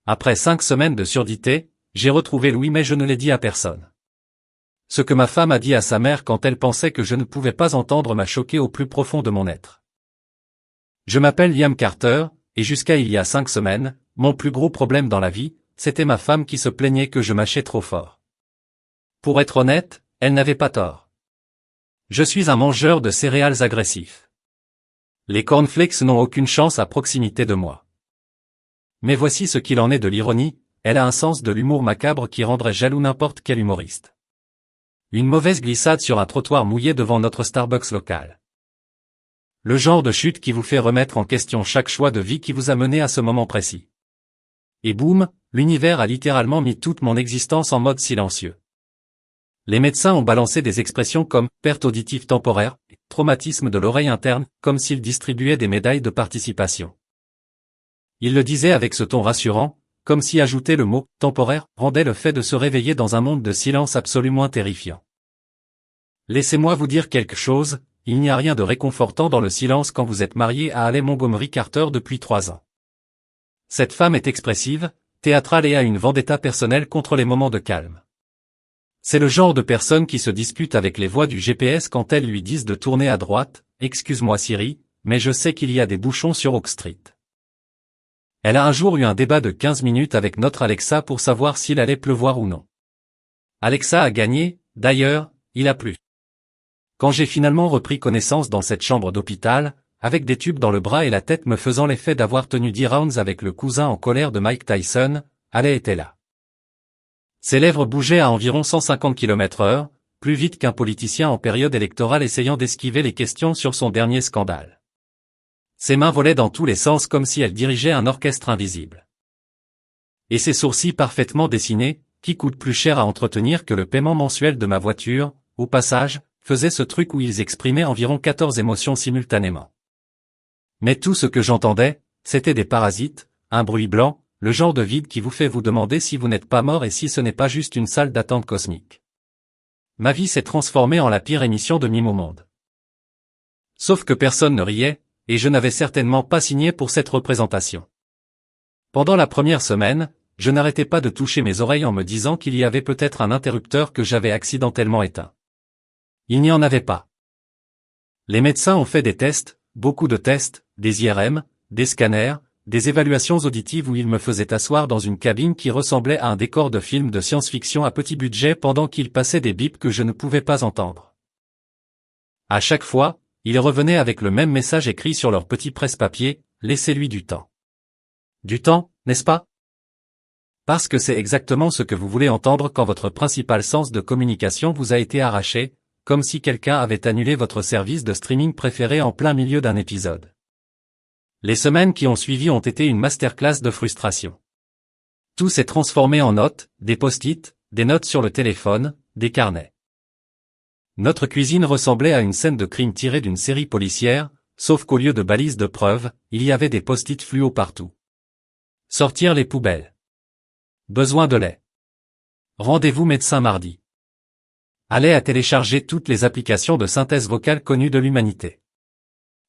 Après 5 semaines de surdité, j'ai retrouvé Louis mais je ne l'ai dit à personne. Ce que ma femme a dit à sa mère quand elle pensait que je ne pouvais pas entendre m'a choqué au plus profond de mon être. Je m'appelle Liam Carter, et jusqu'à il y a 5 semaines, mon plus gros problème dans la vie, c'était ma femme qui se plaignait que je mâchais trop fort. Pour être honnête, elle n'avait pas tort. Je suis un mangeur de céréales agressif. Les cornflakes n'ont aucune chance à proximité de moi. Mais voici ce qu'il en est de l'ironie, elle a un sens de l'humour macabre qui rendrait jaloux n'importe quel humoriste. Une mauvaise glissade sur un trottoir mouillé devant notre Starbucks local. Le genre de chute qui vous fait remettre en question chaque choix de vie qui vous a mené à ce moment précis. Et boum, l'univers a littéralement mis toute mon existence en mode silencieux. Les médecins ont balancé des expressions comme « perte auditive temporaire » et « traumatisme de l'oreille interne » comme s'ils distribuaient des médailles de participation. Ils le disaient avec ce ton rassurant, comme si ajouter le mot « temporaire » rendait le fait de se réveiller dans un monde de silence absolument terrifiant. Laissez-moi vous dire quelque chose, il n'y a rien de réconfortant dans le silence quand vous êtes marié à Halle Montgomery Carter depuis 3 ans. Cette femme est expressive, théâtrale et a une vendetta personnelle contre les moments de calme. C'est le genre de personne qui se dispute avec les voix du GPS quand elles lui disent de tourner à droite, « Excuse-moi Siri, mais je sais qu'il y a des bouchons sur Oak Street. » Elle a un jour eu un débat de 15 minutes avec notre Alexa pour savoir s'il allait pleuvoir ou non. Alexa a gagné, d'ailleurs, il a plu. Quand j'ai finalement repris connaissance dans cette chambre d'hôpital, avec des tubes dans le bras et la tête me faisant l'effet d'avoir tenu 10 rounds avec le cousin en colère de Mike Tyson, Halle était là. Ses lèvres bougeaient à environ 150 km/h, plus vite qu'un politicien en période électorale essayant d'esquiver les questions sur son dernier scandale. Ses mains volaient dans tous les sens comme si elle dirigeait un orchestre invisible. Et ses sourcils parfaitement dessinés, qui coûtent plus cher à entretenir que le paiement mensuel de ma voiture, au passage, faisaient ce truc où ils exprimaient environ 14 émotions simultanément. Mais tout ce que j'entendais, c'était des parasites, un bruit blanc, le genre de vide qui vous fait vous demander si vous n'êtes pas mort et si ce n'est pas juste une salle d'attente cosmique. Ma vie s'est transformée en la pire émission de Mime au monde. Sauf que personne ne riait, et je n'avais certainement pas signé pour cette représentation. Pendant la première semaine, je n'arrêtais pas de toucher mes oreilles en me disant qu'il y avait peut-être un interrupteur que j'avais accidentellement éteint. Il n'y en avait pas. Les médecins ont fait des tests, beaucoup de tests, des IRM, des scanners, des évaluations auditives où ils me faisaient asseoir dans une cabine qui ressemblait à un décor de film de science-fiction à petit budget pendant qu'ils passaient des bips que je ne pouvais pas entendre. À chaque fois, ils revenaient avec le même message écrit sur leur petit presse-papier, « Laissez-lui du temps. » Du temps, n'est-ce pas? Parce que c'est exactement ce que vous voulez entendre quand votre principal sens de communication vous a été arraché, comme si quelqu'un avait annulé votre service de streaming préféré en plein milieu d'un épisode. Les semaines qui ont suivi ont été une masterclass de frustration. Tout s'est transformé en notes, des post-it, des notes sur le téléphone, des carnets. Notre cuisine ressemblait à une scène de crime tirée d'une série policière, sauf qu'au lieu de balises de preuves, il y avait des post-it fluo partout. Sortir les poubelles. Besoin de lait. Rendez-vous médecin mardi. Allez à télécharger toutes les applications de synthèse vocale connues de l'humanité.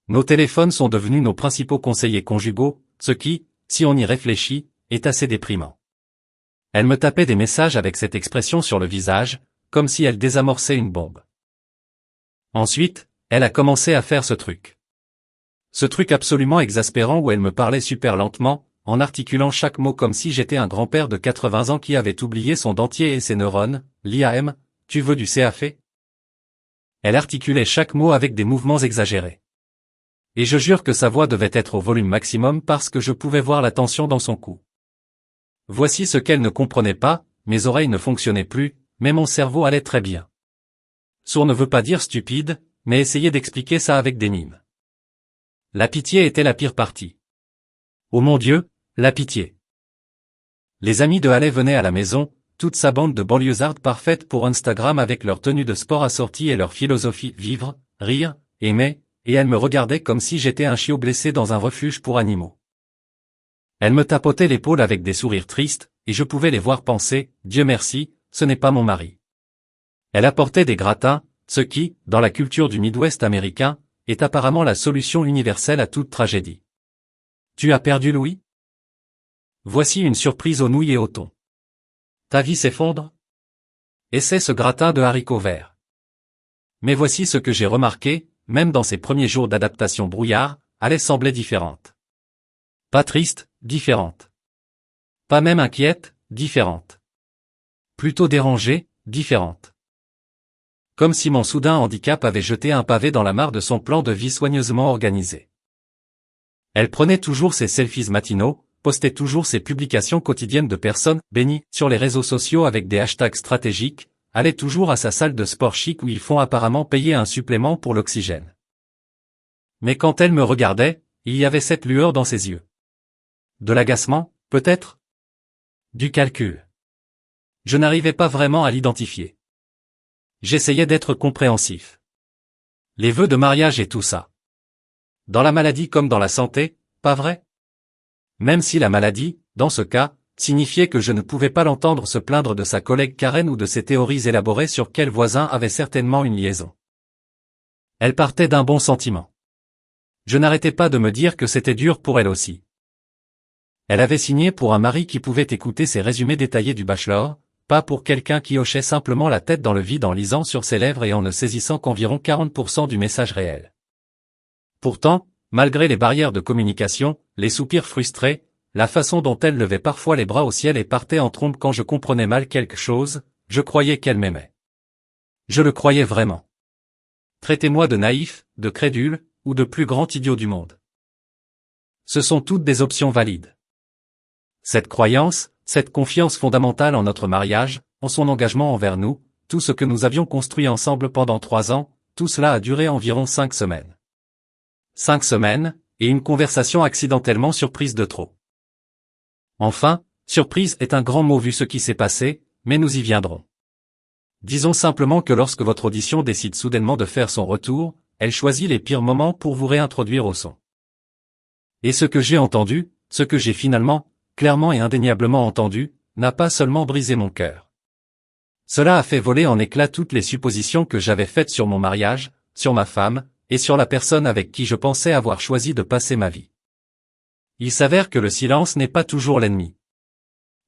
Nos téléphones sont devenus nos principaux conseillers conjugaux, ce qui, si on y réfléchit, est assez déprimant. Elle me tapait des messages avec cette expression sur le visage, comme si elle désamorçait une bombe. Ensuite, elle a commencé à faire ce truc. Ce truc absolument exaspérant où elle me parlait super lentement, en articulant chaque mot comme si j'étais un grand-père de 80 ans qui avait oublié son dentier et ses neurones, l'IAM, tu veux du CAF? Elle articulait chaque mot avec des mouvements exagérés. Et je jure que sa voix devait être au volume maximum parce que je pouvais voir la tension dans son cou. Voici ce qu'elle ne comprenait pas, mes oreilles ne fonctionnaient plus, mais mon cerveau allait très bien. Sourd ne veut pas dire stupide, mais essayez d'expliquer ça avec des mimes. La pitié était la pire partie. Oh mon Dieu, la pitié. Les amis de Halle venaient à la maison, toute sa bande de banlieusards parfaites pour Instagram avec leur tenue de sport assortie et leur philosophie vivre, rire, aimer, et elle me regardait comme si j'étais un chiot blessé dans un refuge pour animaux. Elle me tapotait l'épaule avec des sourires tristes, et je pouvais les voir penser, Dieu merci, ce n'est pas mon mari. Elle apportait des gratins, ce qui, dans la culture du Midwest américain, est apparemment la solution universelle à toute tragédie. Tu as perdu Louis? Voici une surprise aux nouilles et au thon. Ta vie s'effondre? Essaie ce gratin de haricots verts. Mais voici ce que j'ai remarqué, même dans ses premiers jours d'adaptation brouillard, allait sembler différente. Pas triste, différente. Pas même inquiète, différente. Plutôt dérangée, différente. Comme si mon soudain handicap avait jeté un pavé dans la mare de son plan de vie soigneusement organisé. Elle prenait toujours ses selfies matinaux, postait toujours ses publications quotidiennes de personnes bénies sur les réseaux sociaux avec des hashtags stratégiques, allait toujours à sa salle de sport chic où ils font apparemment payer un supplément pour l'oxygène. Mais quand elle me regardait, il y avait cette lueur dans ses yeux. De l'agacement, peut-être? Du calcul. Je n'arrivais pas vraiment à l'identifier. J'essayais d'être compréhensif. Les vœux de mariage et tout ça. Dans la maladie comme dans la santé, pas vrai? Même si la maladie, dans ce cas, signifiait que je ne pouvais pas l'entendre se plaindre de sa collègue Karen ou de ses théories élaborées sur quel voisin avait certainement une liaison. Elle partait d'un bon sentiment. Je n'arrêtais pas de me dire que c'était dur pour elle aussi. Elle avait signé pour un mari qui pouvait écouter ses résumés détaillés du bachelor, pas pour quelqu'un qui hochait simplement la tête dans le vide en lisant sur ses lèvres et en ne saisissant qu'environ 40% du message réel. Pourtant, malgré les barrières de communication, les soupirs frustrés, la façon dont elle levait parfois les bras au ciel et partait en trombe quand je comprenais mal quelque chose, je croyais qu'elle m'aimait. Je le croyais vraiment. Traitez-moi de naïf, de crédule, ou de plus grand idiot du monde. Ce sont toutes des options valides. Cette croyance, cette confiance fondamentale en notre mariage, en son engagement envers nous, tout ce que nous avions construit ensemble pendant 3 ans, tout cela a duré environ 5 semaines. 5 semaines, et une conversation accidentellement surprise de trop. Enfin, surprise est un grand mot vu ce qui s'est passé, mais nous y viendrons. Disons simplement que lorsque votre audition décide soudainement de faire son retour, elle choisit les pires moments pour vous réintroduire au son. Et ce que j'ai entendu, ce que j'ai finalement, clairement et indéniablement entendu, n'a pas seulement brisé mon cœur. Cela a fait voler en éclats toutes les suppositions que j'avais faites sur mon mariage, sur ma femme, et sur la personne avec qui je pensais avoir choisi de passer ma vie. Il s'avère que le silence n'est pas toujours l'ennemi.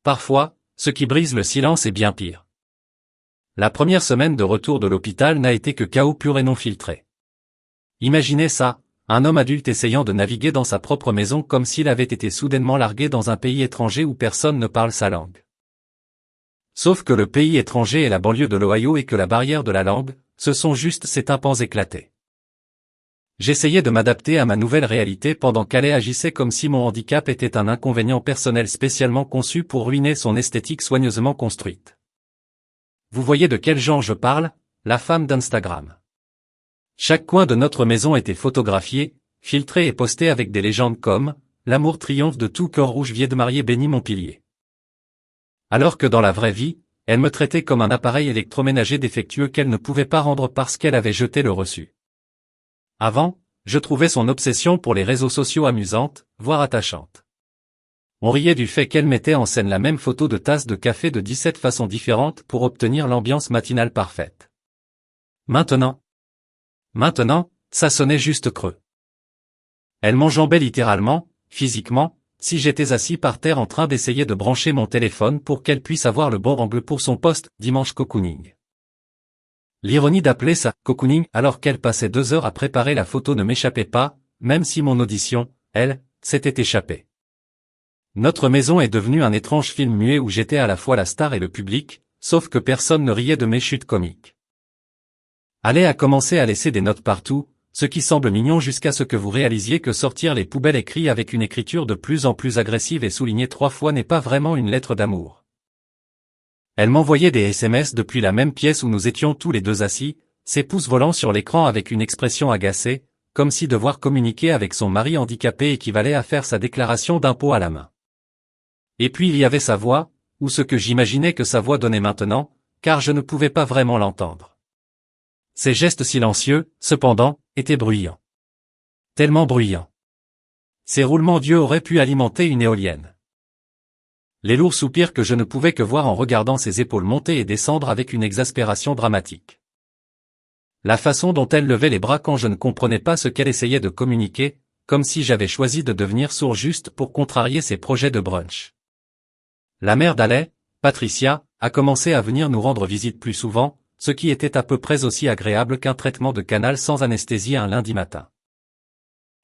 Parfois, ce qui brise le silence est bien pire. La première semaine de retour de l'hôpital n'a été que chaos pur et non filtré. Imaginez ça, un homme adulte essayant de naviguer dans sa propre maison comme s'il avait été soudainement largué dans un pays étranger où personne ne parle sa langue. Sauf que le pays étranger est la banlieue de l'Ohio et que la barrière de la langue, ce sont juste ces tympans éclatés. J'essayais de m'adapter à ma nouvelle réalité pendant qu'elle agissait comme si mon handicap était un inconvénient personnel spécialement conçu pour ruiner son esthétique soigneusement construite. Vous voyez de quel genre je parle, la femme d'Instagram. Chaque coin de notre maison était photographié, filtré et posté avec des légendes comme « L'amour triomphe de tout cœur rouge vie de mariée béni mon pilier ». Alors que dans la vraie vie, elle me traitait comme un appareil électroménager défectueux qu'elle ne pouvait pas rendre parce qu'elle avait jeté le reçu. Avant, je trouvais son obsession pour les réseaux sociaux amusante, voire attachante. On riait du fait qu'elle mettait en scène la même photo de tasse de café de 17 façons différentes pour obtenir l'ambiance matinale parfaite. Maintenant, ça sonnait juste creux. Elle m'enjambait littéralement, physiquement, si j'étais assis par terre en train d'essayer de brancher mon téléphone pour qu'elle puisse avoir le bon angle pour son post dimanche cocooning. L'ironie d'appeler ça cocooning alors qu'elle passait 2 heures à préparer la photo ne m'échappait pas, même si mon audition, elle, s'était échappée. Notre maison est devenue un étrange film muet où j'étais à la fois la star et le public, sauf que personne ne riait de mes chutes comiques. Allez a commencé à laisser des notes partout, ce qui semble mignon jusqu'à ce que vous réalisiez que sortir les poubelles écrits avec une écriture de plus en plus agressive et soulignée 3 fois n'est pas vraiment une lettre d'amour. Elle m'envoyait des SMS depuis la même pièce où nous étions tous les deux assis, ses pouces volant sur l'écran avec une expression agacée, comme si devoir communiquer avec son mari handicapé équivalait à faire sa déclaration d'impôt à la main. Et puis il y avait sa voix, ou ce que j'imaginais que sa voix donnait maintenant, car je ne pouvais pas vraiment l'entendre. Ses gestes silencieux, cependant, étaient bruyants. Tellement bruyants. Ses roulements d'yeux auraient pu alimenter une éolienne. Les lourds soupirs que je ne pouvais que voir en regardant ses épaules monter et descendre avec une exaspération dramatique. La façon dont elle levait les bras quand je ne comprenais pas ce qu'elle essayait de communiquer, comme si j'avais choisi de devenir sourd juste pour contrarier ses projets de brunch. La mère d'Alay, Patricia, a commencé à venir nous rendre visite plus souvent, ce qui était à peu près aussi agréable qu'un traitement de canal sans anesthésie un lundi matin.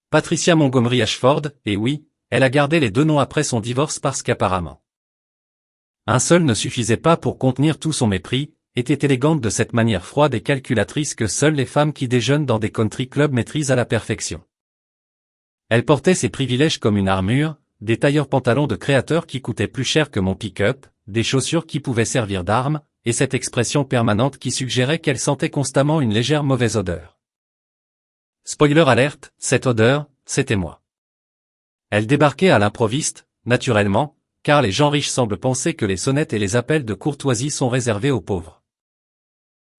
Patricia Montgomery Ashford, et oui, elle a gardé les deux noms après son divorce parce qu'apparemment un seul ne suffisait pas pour contenir tout son mépris, était élégante de cette manière froide et calculatrice que seules les femmes qui déjeunent dans des country clubs maîtrisent à la perfection. Elle portait ses privilèges comme une armure, des tailleurs pantalons de créateurs qui coûtaient plus cher que mon pick-up, des chaussures qui pouvaient servir d'armes, et cette expression permanente qui suggérait qu'elle sentait constamment une légère mauvaise odeur. Spoiler alerte, cette odeur, c'était moi. Elle débarquait à l'improviste, naturellement, car les gens riches semblent penser que les sonnettes et les appels de courtoisie sont réservés aux pauvres.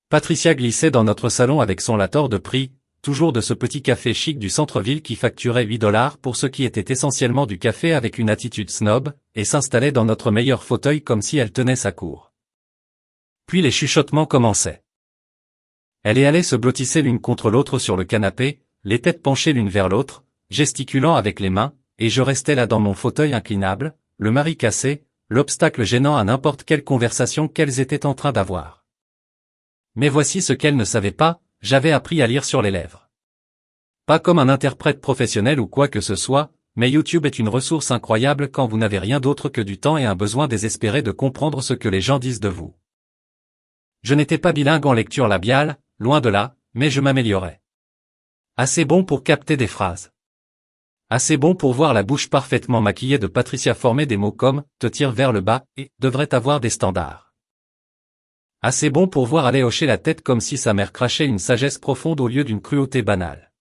Patricia glissait dans notre salon avec son lator de prix, toujours de ce petit café chic du centre-ville qui facturait 8 $ pour ce qui était essentiellement du café avec une attitude snob, et s'installait dans notre meilleur fauteuil comme si elle tenait sa cour. Puis les chuchotements commençaient. Elle et Alay se blottissaient l'une contre l'autre sur le canapé, les têtes penchées l'une vers l'autre, gesticulant avec les mains, et je restais là dans mon fauteuil inclinable, le mari cassé, l'obstacle gênant à n'importe quelle conversation qu'elles étaient en train d'avoir. Mais voici ce qu'elles ne savaient pas, j'avais appris à lire sur les lèvres. Pas comme un interprète professionnel ou quoi que ce soit, mais YouTube est une ressource incroyable quand vous n'avez rien d'autre que du temps et un besoin désespéré de comprendre ce que les gens disent de vous. Je n'étais pas bilingue en lecture labiale, loin de là, mais je m'améliorais. Assez bon pour capter des phrases. Assez bon pour voir la bouche parfaitement maquillée de Patricia former des mots comme « te tire vers le bas » et « devrait avoir des standards ». Assez bon pour voir Alay hocher la tête comme si sa mère crachait une sagesse profonde au lieu d'une cruauté banale.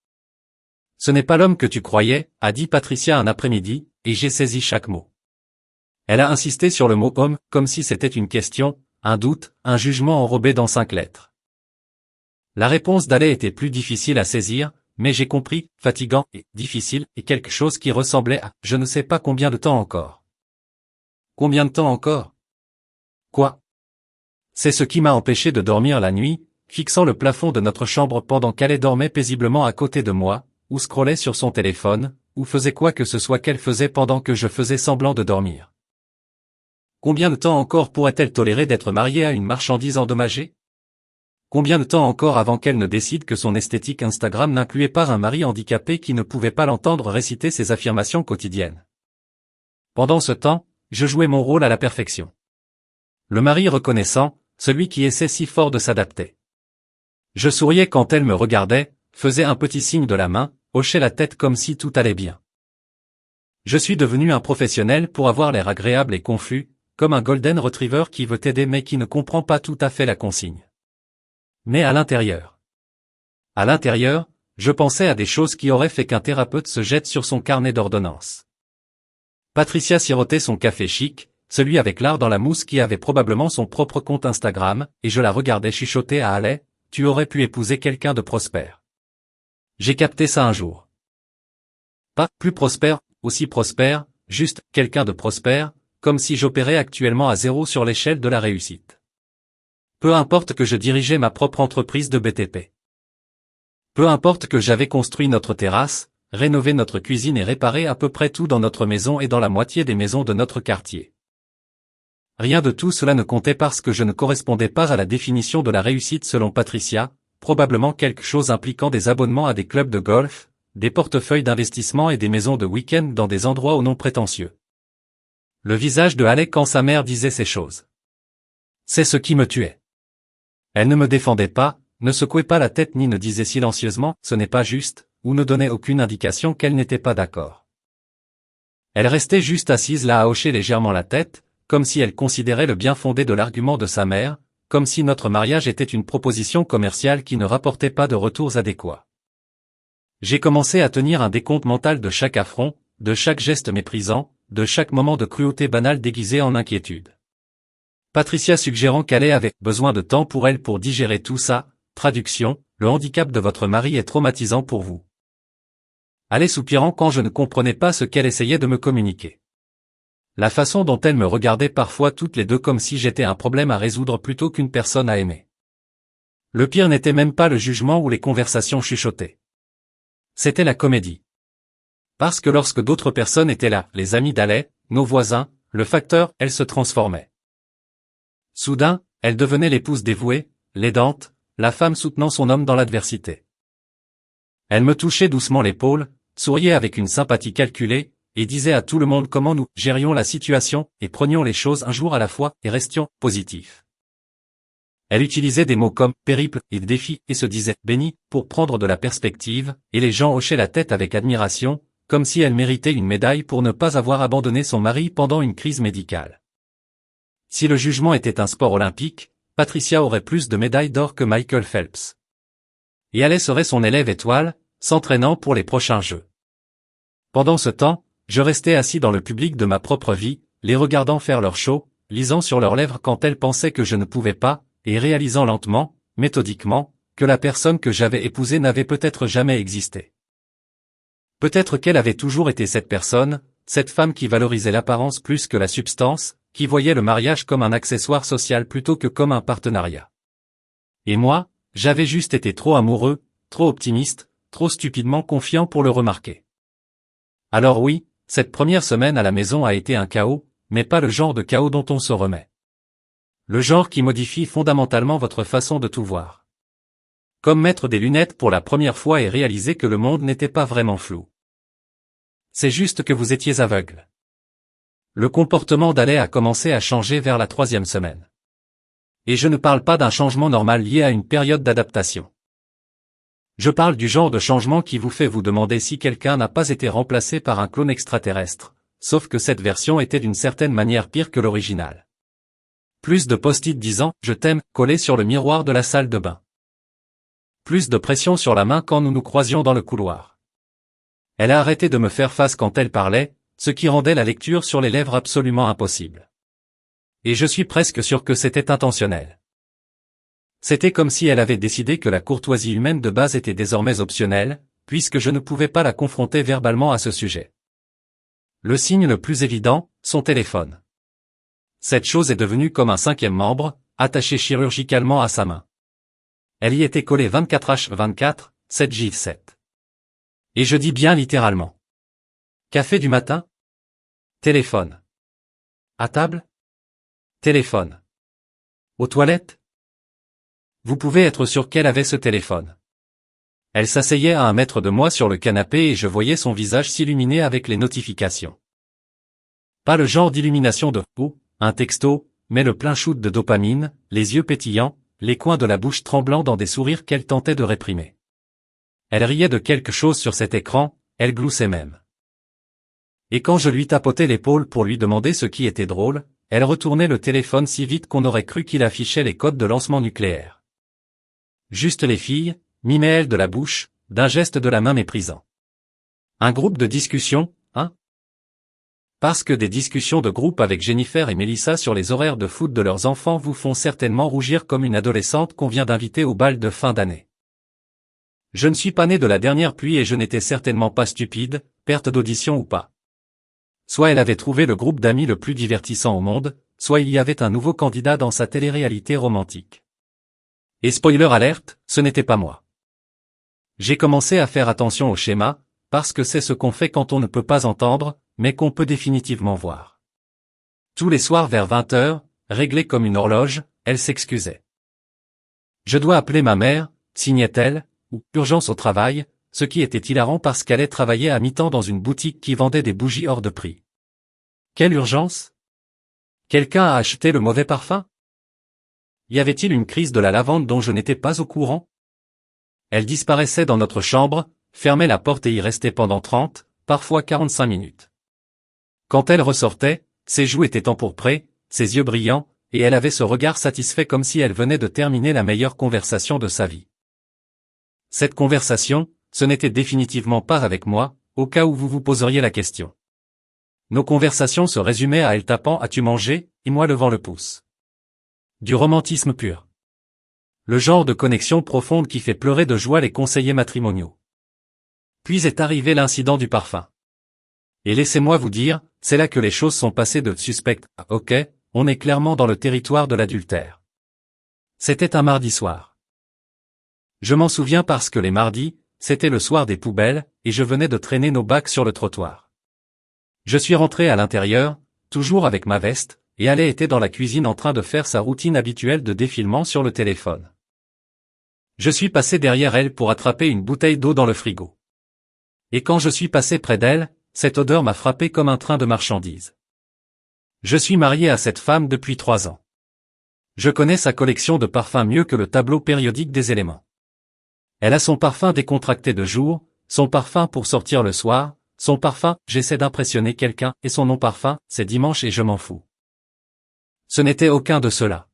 « Ce n'est pas l'homme que tu croyais », a dit Patricia un après-midi, et j'ai saisi chaque mot. Elle a insisté sur le mot « homme » comme si c'était une question, un doute, un jugement enrobé dans 5 lettres. La réponse d'Alay était plus difficile à saisir, mais j'ai compris, fatigant et difficile, et quelque chose qui ressemblait à « je ne sais pas combien de temps encore ». Combien de temps encore? Quoi? C'est ce qui m'a empêché de dormir la nuit, fixant le plafond de notre chambre pendant qu'Alay dormait paisiblement à côté de moi, ou scrollait sur son téléphone, ou faisait quoi que ce soit qu'elle faisait pendant que je faisais semblant de dormir. Combien de temps encore pourrait-elle tolérer d'être mariée à une marchandise endommagée? Combien de temps encore avant qu'elle ne décide que son esthétique Instagram n'incluait pas un mari handicapé qui ne pouvait pas l'entendre réciter ses affirmations quotidiennes? Pendant ce temps, je jouais mon rôle à la perfection. Le mari reconnaissant, celui qui essaie si fort de s'adapter. Je souriais quand elle me regardait, faisait un petit signe de la main, hochait la tête comme si tout allait bien. Je suis devenu un professionnel pour avoir l'air agréable et confus, comme un golden retriever qui veut t'aider mais qui ne comprend pas tout à fait la consigne. Mais à l'intérieur, je pensais à des choses qui auraient fait qu'un thérapeute se jette sur son carnet d'ordonnances. Patricia sirotait son café chic, celui avec l'art dans la mousse qui avait probablement son propre compte Instagram, et je la regardais chuchoter à Alay, « Tu aurais pu épouser quelqu'un de prospère. » J'ai capté ça un jour. Pas plus prospère, aussi prospère, juste quelqu'un de prospère, comme si j'opérais actuellement à 0 sur l'échelle de la réussite. Peu importe que je dirigeais ma propre entreprise de BTP. Peu importe que j'avais construit notre terrasse, rénové notre cuisine et réparé à peu près tout dans notre maison et dans la moitié des maisons de notre quartier. Rien de tout cela ne comptait parce que je ne correspondais pas à la définition de la réussite selon Patricia, probablement quelque chose impliquant des abonnements à des clubs de golf, des portefeuilles d'investissement et des maisons de week-end dans des endroits aux noms prétentieux. Le visage de Alay quand sa mère disait ces choses. C'est ce qui me tuait. Elle ne me défendait pas, ne secouait pas la tête ni ne disait silencieusement « ce n'est pas juste » ou ne donnait aucune indication qu'elle n'était pas d'accord. Elle restait juste assise là à hocher légèrement la tête, comme si elle considérait le bien fondé de l'argument de sa mère, comme si notre mariage était une proposition commerciale qui ne rapportait pas de retours adéquats. J'ai commencé à tenir un décompte mental de chaque affront, de chaque geste méprisant, de chaque moment de cruauté banale déguisée en inquiétude. Patricia suggérant qu'Alay avait besoin de temps pour elle pour digérer tout ça, traduction, le handicap de votre mari est traumatisant pour vous. Alay soupirant quand je ne comprenais pas ce qu'elle essayait de me communiquer. La façon dont elle me regardait parfois toutes les deux comme si j'étais un problème à résoudre plutôt qu'une personne à aimer. Le pire n'était même pas le jugement ou les conversations chuchotées. C'était la comédie. Parce que lorsque d'autres personnes étaient là, les amis d'Alay, nos voisins, le facteur, elle se transformait. Soudain, elle devenait l'épouse dévouée, l'aidante, la femme soutenant son homme dans l'adversité. Elle me touchait doucement l'épaule, souriait avec une sympathie calculée, et disait à tout le monde comment nous gérions la situation, et prenions les choses un jour à la fois, et restions positifs. Elle utilisait des mots comme « périple » et « défi » et se disait « bénie » pour prendre de la perspective, et les gens hochaient la tête avec admiration, comme si elle méritait une médaille pour ne pas avoir abandonné son mari pendant une crise médicale. Si le jugement était un sport olympique, Patricia aurait plus de médailles d'or que Michael Phelps. Et elle serait son élève étoile, s'entraînant pour les prochains Jeux. Pendant ce temps, je restais assis dans le public de ma propre vie, les regardant faire leur show, lisant sur leurs lèvres quand elles pensaient que je ne pouvais pas, et réalisant lentement, méthodiquement, que la personne que j'avais épousée n'avait peut-être jamais existé. Peut-être qu'elle avait toujours été cette personne, cette femme qui valorisait l'apparence plus que la substance, qui voyait le mariage comme un accessoire social plutôt que comme un partenariat. Et moi, j'avais juste été trop amoureux, trop optimiste, trop stupidement confiant pour le remarquer. Alors oui, cette première semaine à la maison a été un chaos, mais pas le genre de chaos dont on se remet. Le genre qui modifie fondamentalement votre façon de tout voir. Comme mettre des lunettes pour la première fois et réaliser que le monde n'était pas vraiment flou. C'est juste que vous étiez aveugle. Le comportement d'Alay a commencé à changer vers la 3e semaine. Et je ne parle pas d'un changement normal lié à une période d'adaptation. Je parle du genre de changement qui vous fait vous demander si quelqu'un n'a pas été remplacé par un clone extraterrestre, sauf que cette version était d'une certaine manière pire que l'original. Plus de post-it disant « je t'aime » collés sur le miroir de la salle de bain. Plus de pression sur la main quand nous nous croisions dans le couloir. Elle a arrêté de me faire face quand elle parlait, ce qui rendait la lecture sur les lèvres absolument impossible. Et je suis presque sûr que c'était intentionnel. C'était comme si elle avait décidé que la courtoisie humaine de base était désormais optionnelle, puisque je ne pouvais pas la confronter verbalement à ce sujet. Le signe le plus évident, son téléphone. Cette chose est devenue comme un 5e membre, attaché chirurgicalement à sa main. Elle y était collée 24h24, 7h7. Et je dis bien littéralement. Café du matin? Téléphone. À table? Téléphone. Aux toilettes? Vous pouvez être sûr qu'elle avait ce téléphone. Elle s'asseyait à 1 mètre de moi sur le canapé et je voyais son visage s'illuminer avec les notifications. Pas le genre d'illumination de « oh », un texto, mais le plein shoot de dopamine, les yeux pétillants, les coins de la bouche tremblants dans des sourires qu'elle tentait de réprimer. Elle riait de quelque chose sur cet écran, elle gloussait même. Et quand je lui tapotais l'épaule pour lui demander ce qui était drôle, elle retournait le téléphone si vite qu'on aurait cru qu'il affichait les codes de lancement nucléaire. Juste les filles, mimait-elle de la bouche, d'un geste de la main méprisant. Un groupe de discussion, hein? Parce que des discussions de groupe avec Jennifer et Melissa sur les horaires de foot de leurs enfants vous font certainement rougir comme une adolescente qu'on vient d'inviter au bal de fin d'année. Je ne suis pas né de la dernière pluie et je n'étais certainement pas stupide, perte d'audition ou pas. Soit elle avait trouvé le groupe d'amis le plus divertissant au monde, soit il y avait un nouveau candidat dans sa télé-réalité romantique. Et spoiler alerte, ce n'était pas moi. J'ai commencé à faire attention au schéma, parce que c'est ce qu'on fait quand on ne peut pas entendre, mais qu'on peut définitivement voir. Tous les soirs vers 20h, réglée comme une horloge, elle s'excusait. Je dois appeler ma mère, signait-elle, ou urgence au travail, ce qui était hilarant parce qu'elle travaillait à mi-temps dans une boutique qui vendait des bougies hors de prix. Quelle urgence? Quelqu'un a acheté le mauvais parfum? Y avait-il une crise de la lavande dont je n'étais pas au courant? Elle disparaissait dans notre chambre, fermait la porte et y restait pendant 30, parfois 45 minutes. Quand elle ressortait, ses joues étaient empourprées, ses yeux brillants, et elle avait ce regard satisfait comme si elle venait de terminer la meilleure conversation de sa vie. Cette conversation, ce n'était définitivement pas avec moi, au cas où vous vous poseriez la question. Nos conversations se résumaient à elle tapant « As-tu mangé ?» et moi levant le pouce. Du romantisme pur. Le genre de connexion profonde qui fait pleurer de joie les conseillers matrimoniaux. Puis est arrivé l'incident du parfum. Et laissez-moi vous dire, c'est là que les choses sont passées de suspect à ok, on est clairement dans le territoire de l'adultère. C'était un mardi soir. Je m'en souviens parce que les mardis, c'était le soir des poubelles, et je venais de traîner nos bacs sur le trottoir. Je suis rentré à l'intérieur, toujours avec ma veste, et elle était dans la cuisine en train de faire sa routine habituelle de défilement sur le téléphone. Je suis passé derrière elle pour attraper une bouteille d'eau dans le frigo. Et quand je suis passé près d'elle, cette odeur m'a frappé comme un train de marchandises. Je suis marié à cette femme depuis 3 ans. Je connais sa collection de parfums mieux que le tableau périodique des éléments. Elle a son parfum décontracté de jour, son parfum pour sortir le soir, son parfum, j'essaie d'impressionner quelqu'un, et son non-parfum, c'est dimanche et je m'en fous. Ce n'était aucun de cela.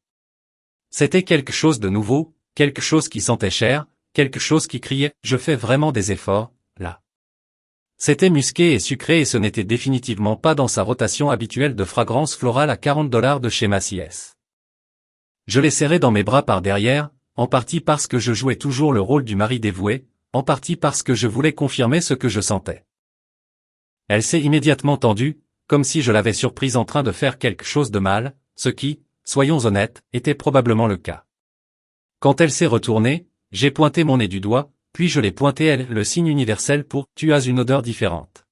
C'était quelque chose de nouveau, quelque chose qui sentait cher, quelque chose qui criait « Je fais vraiment des efforts, là ». C'était musqué et sucré et ce n'était définitivement pas dans sa rotation habituelle de fragrance florale à $40 de chez Macy's. Je l'ai serré dans mes bras par derrière, en partie parce que je jouais toujours le rôle du mari dévoué, en partie parce que je voulais confirmer ce que je sentais. Elle s'est immédiatement tendue, comme si je l'avais surprise en train de faire quelque chose de mal, ce qui, soyons honnêtes, était probablement le cas. Quand elle s'est retournée, j'ai pointé mon nez du doigt, puis je l'ai pointé elle, le signe universel pour « tu as une odeur différente ».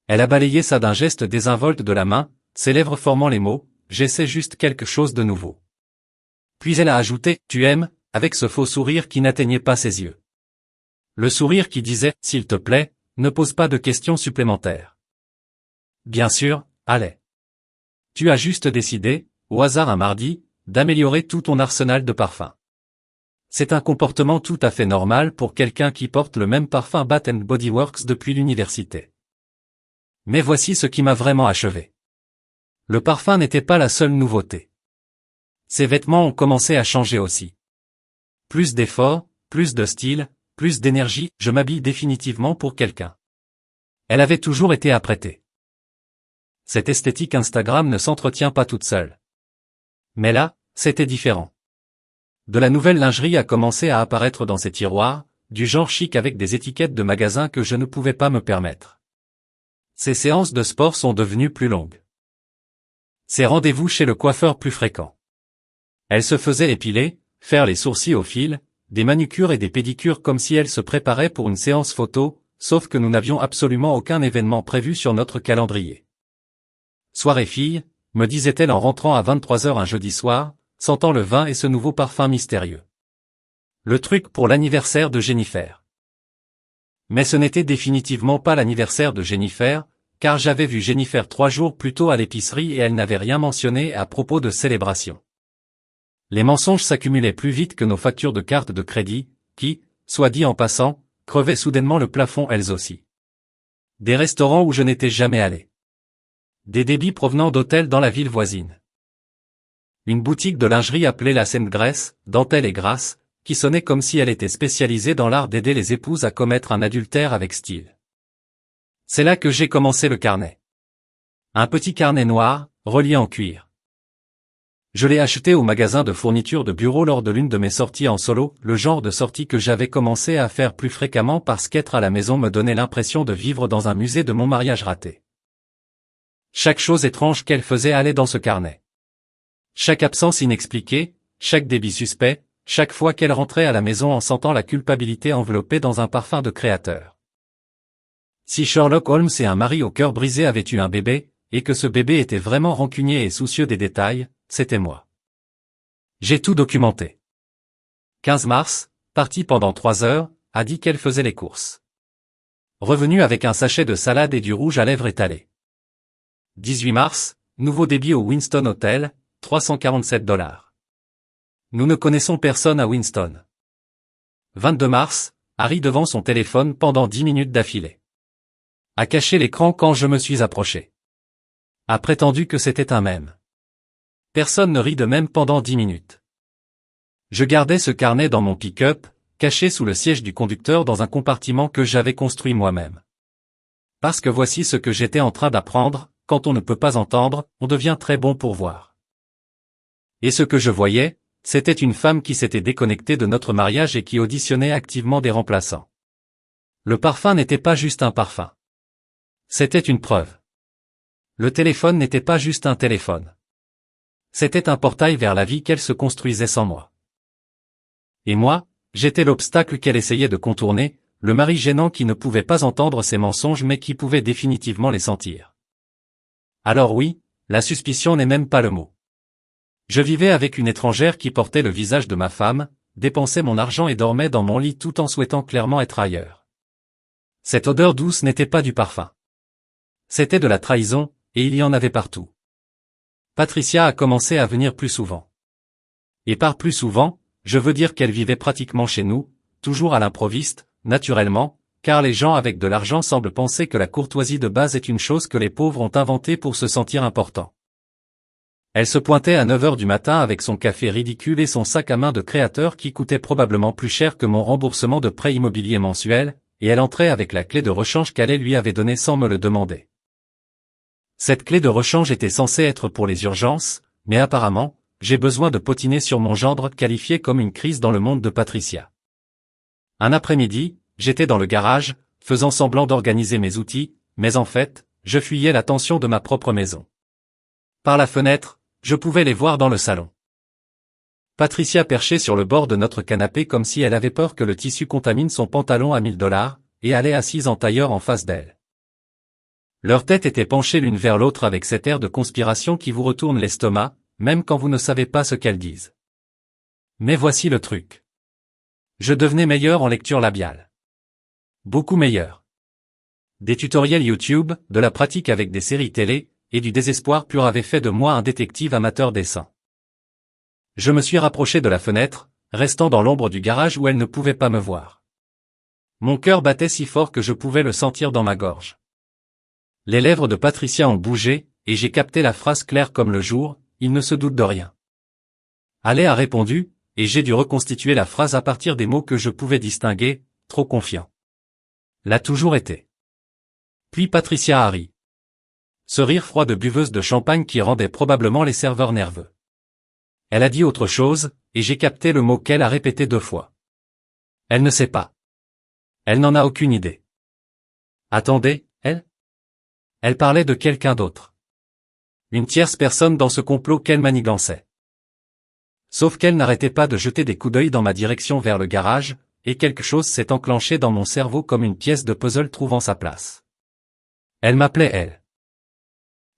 Elle a balayé ça d'un geste désinvolte de la main, ses lèvres formant les mots « j'essaie juste quelque chose de nouveau ». Puis elle a ajouté « tu aimes », avec ce faux sourire qui n'atteignait pas ses yeux. Le sourire qui disait « s'il te plaît, ne pose pas de questions supplémentaires. » Bien sûr, allez. Tu as juste décidé, au hasard un mardi, d'améliorer tout ton arsenal de parfums. C'est un comportement tout à fait normal pour quelqu'un qui porte le même parfum Bath & Body Works depuis l'université. Mais voici ce qui m'a vraiment achevé. Le parfum n'était pas la seule nouveauté. Ses vêtements ont commencé à changer aussi. Plus d'efforts, plus de style, plus d'énergie, je m'habille définitivement pour quelqu'un. Elle avait toujours été apprêtée. Cette esthétique Instagram ne s'entretient pas toute seule. Mais là, c'était différent. De la nouvelle lingerie a commencé à apparaître dans ses tiroirs, du genre chic avec des étiquettes de magasins que je ne pouvais pas me permettre. Ses séances de sport sont devenues plus longues. Ses rendez-vous chez le coiffeur plus fréquents. Elle se faisait épiler, faire les sourcils au fil, des manucures et des pédicures comme si elle se préparait pour une séance photo, sauf que nous n'avions absolument aucun événement prévu sur notre calendrier. Soirée fille, me disait-elle en rentrant à 23h un jeudi soir, sentant le vin et ce nouveau parfum mystérieux. Le truc pour l'anniversaire de Jennifer. Mais ce n'était définitivement pas l'anniversaire de Jennifer, car j'avais vu Jennifer 3 jours plus tôt à l'épicerie et elle n'avait rien mentionné à propos de célébration. Les mensonges s'accumulaient plus vite que nos factures de carte de crédit, qui, soit dit en passant, crevaient soudainement le plafond elles aussi. Des restaurants où je n'étais jamais allé. Des débits provenant d'hôtels dans la ville voisine. Une boutique de lingerie appelée La Sainte Grèce, dentelle et grâce, qui sonnait comme si elle était spécialisée dans l'art d'aider les épouses à commettre un adultère avec style. C'est là que j'ai commencé le carnet. Un petit carnet noir, relié en cuir. Je l'ai acheté au magasin de fournitures de bureau lors de l'une de mes sorties en solo, le genre de sortie que j'avais commencé à faire plus fréquemment parce qu'être à la maison me donnait l'impression de vivre dans un musée de mon mariage raté. Chaque chose étrange qu'elle faisait allait dans ce carnet. Chaque absence inexpliquée, chaque débit suspect, chaque fois qu'elle rentrait à la maison en sentant la culpabilité enveloppée dans un parfum de créateur. Si Sherlock Holmes et un mari au cœur brisé avaient eu un bébé, et que ce bébé était vraiment rancunier et soucieux des détails, c'était moi. J'ai tout documenté. 15 mars, partie pendant 3 heures, a dit qu'elle faisait les courses. Revenue avec un sachet de salade et du rouge à lèvres étalé. 18 mars, nouveau débit au Winston Hotel, $347. Nous ne connaissons personne à Winston. 22 mars, Harry devant son téléphone pendant 10 minutes d'affilée. A caché l'écran quand je me suis approché. A prétendu que c'était un mème. Personne ne rit de même pendant 10 minutes. Je gardais ce carnet dans mon pick-up, caché sous le siège du conducteur dans un compartiment que j'avais construit moi-même. Parce que voici ce que j'étais en train d'apprendre, quand on ne peut pas entendre, on devient très bon pour voir. Et ce que je voyais, c'était une femme qui s'était déconnectée de notre mariage et qui auditionnait activement des remplaçants. Le parfum n'était pas juste un parfum. C'était une preuve. Le téléphone n'était pas juste un téléphone. C'était un portail vers la vie qu'elle se construisait sans moi. Et moi, j'étais l'obstacle qu'elle essayait de contourner, le mari gênant qui ne pouvait pas entendre ses mensonges mais qui pouvait définitivement les sentir. Alors oui, la suspicion n'est même pas le mot. Je vivais avec une étrangère qui portait le visage de ma femme, dépensait mon argent et dormait dans mon lit tout en souhaitant clairement être ailleurs. Cette odeur douce n'était pas du parfum. C'était de la trahison, et il y en avait partout. Patricia a commencé à venir plus souvent. Et par plus souvent, je veux dire qu'elle vivait pratiquement chez nous, toujours à l'improviste, naturellement, car les gens avec de l'argent semblent penser que la courtoisie de base est une chose que les pauvres ont inventée pour se sentir importants. Elle se pointait à 9 heures du matin avec son café ridicule et son sac à main de créateur qui coûtait probablement plus cher que mon remboursement de prêt immobilier mensuel, et elle entrait avec la clé de rechange qu'elle lui avait donnée sans me le demander. Cette clé de rechange était censée être pour les urgences, mais apparemment, j'ai besoin de potiner sur mon gendre qualifié comme une crise dans le monde de Patricia. Un après-midi, j'étais dans le garage, faisant semblant d'organiser mes outils, mais en fait, je fuyais la tension de ma propre maison. Par la fenêtre, je pouvais les voir dans le salon. Patricia perchait sur le bord de notre canapé comme si elle avait peur que le tissu contamine son pantalon à $1000, et allait assise en tailleur en face d'elle. Leurs têtes étaient penchées l'une vers l'autre avec cet air de conspiration qui vous retourne l'estomac, même quand vous ne savez pas ce qu'elles disent. Mais voici le truc. Je devenais meilleur en lecture labiale. Beaucoup meilleur. Des tutoriels YouTube, de la pratique avec des séries télé, et du désespoir pur avaient fait de moi un détective amateur décent. Je me suis rapproché de la fenêtre, restant dans l'ombre du garage où elle ne pouvait pas me voir. Mon cœur battait si fort que je pouvais le sentir dans ma gorge. Les lèvres de Patricia ont bougé, et j'ai capté la phrase claire comme le jour, il ne se doute de rien. Ale a répondu, et j'ai dû reconstituer la phrase à partir des mots que je pouvais distinguer, trop confiant. L'a toujours été. Puis Patricia a ri. Ce rire froid de buveuse de champagne qui rendait probablement les serveurs nerveux. Elle a dit autre chose, et j'ai capté le mot qu'elle a répété 2 fois. Elle ne sait pas. Elle n'en a aucune idée. Attendez, elle ? Elle parlait de quelqu'un d'autre. Une tierce personne dans ce complot qu'elle manigançait. Sauf qu'elle n'arrêtait pas de jeter des coups d'œil dans ma direction vers le garage, et quelque chose s'est enclenché dans mon cerveau comme une pièce de puzzle trouvant sa place. Elle m'appelait elle.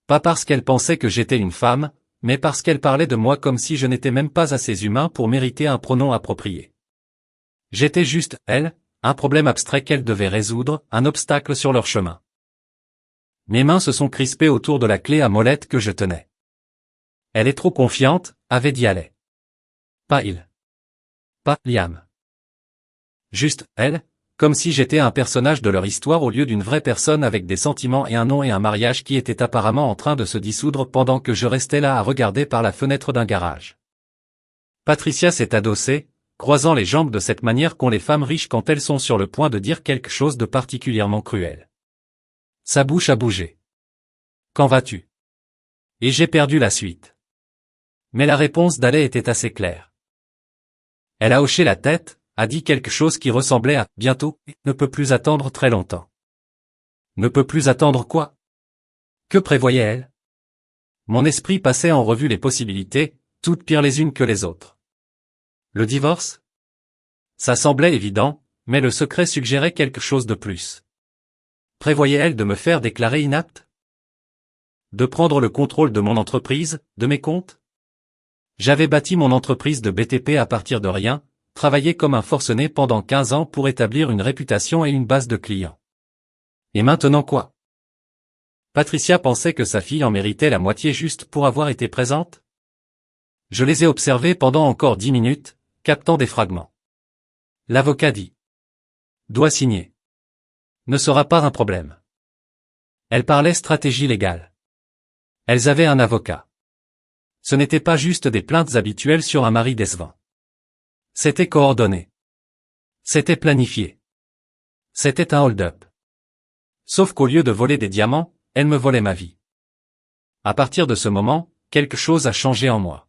Pas parce qu'elle pensait que j'étais une femme, mais parce qu'elle parlait de moi comme si je n'étais même pas assez humain pour mériter un pronom approprié. J'étais juste, elle, un problème abstrait qu'elle devait résoudre, un obstacle sur leur chemin. Mes mains se sont crispées autour de la clé à molette que je tenais. Elle est trop confiante, avait dit Ale. Pas il. Pas Liam. Juste, elle, comme si j'étais un personnage de leur histoire au lieu d'une vraie personne avec des sentiments et un nom et un mariage qui étaient apparemment en train de se dissoudre pendant que je restais là à regarder par la fenêtre d'un garage. Patricia s'est adossée, croisant les jambes de cette manière qu'ont les femmes riches quand elles sont sur le point de dire quelque chose de particulièrement cruel. Sa bouche a bougé. Quand vas-tu ? Et j'ai perdu la suite. Mais la réponse d'Ale était assez claire. Elle a hoché la tête, a dit quelque chose qui ressemblait à « bientôt » et « ne peut plus attendre très longtemps ». Ne peut plus attendre quoi ? Que prévoyait-elle ? Mon esprit passait en revue les possibilités, toutes pires les unes que les autres. Le divorce ? Ça semblait évident, mais le secret suggérait quelque chose de plus. Prévoyait-elle de me faire déclarer inapte ? De prendre le contrôle de mon entreprise, de mes comptes ? J'avais bâti mon entreprise de BTP à partir de rien, travaillé comme un forcené pendant 15 ans pour établir une réputation et une base de clients. Et maintenant quoi ? Patricia pensait que sa fille en méritait la moitié juste pour avoir été présente ? Je les ai observés pendant encore 10 minutes, captant des fragments. L'avocat dit. Doit signer. Ne sera pas un problème. Elle parlait stratégie légale. Elles avaient un avocat. Ce n'était pas juste des plaintes habituelles sur un mari décevant. C'était coordonné. C'était planifié. C'était un hold-up. Sauf qu'au lieu de voler des diamants, elle me volait ma vie. À partir de ce moment, quelque chose a changé en moi.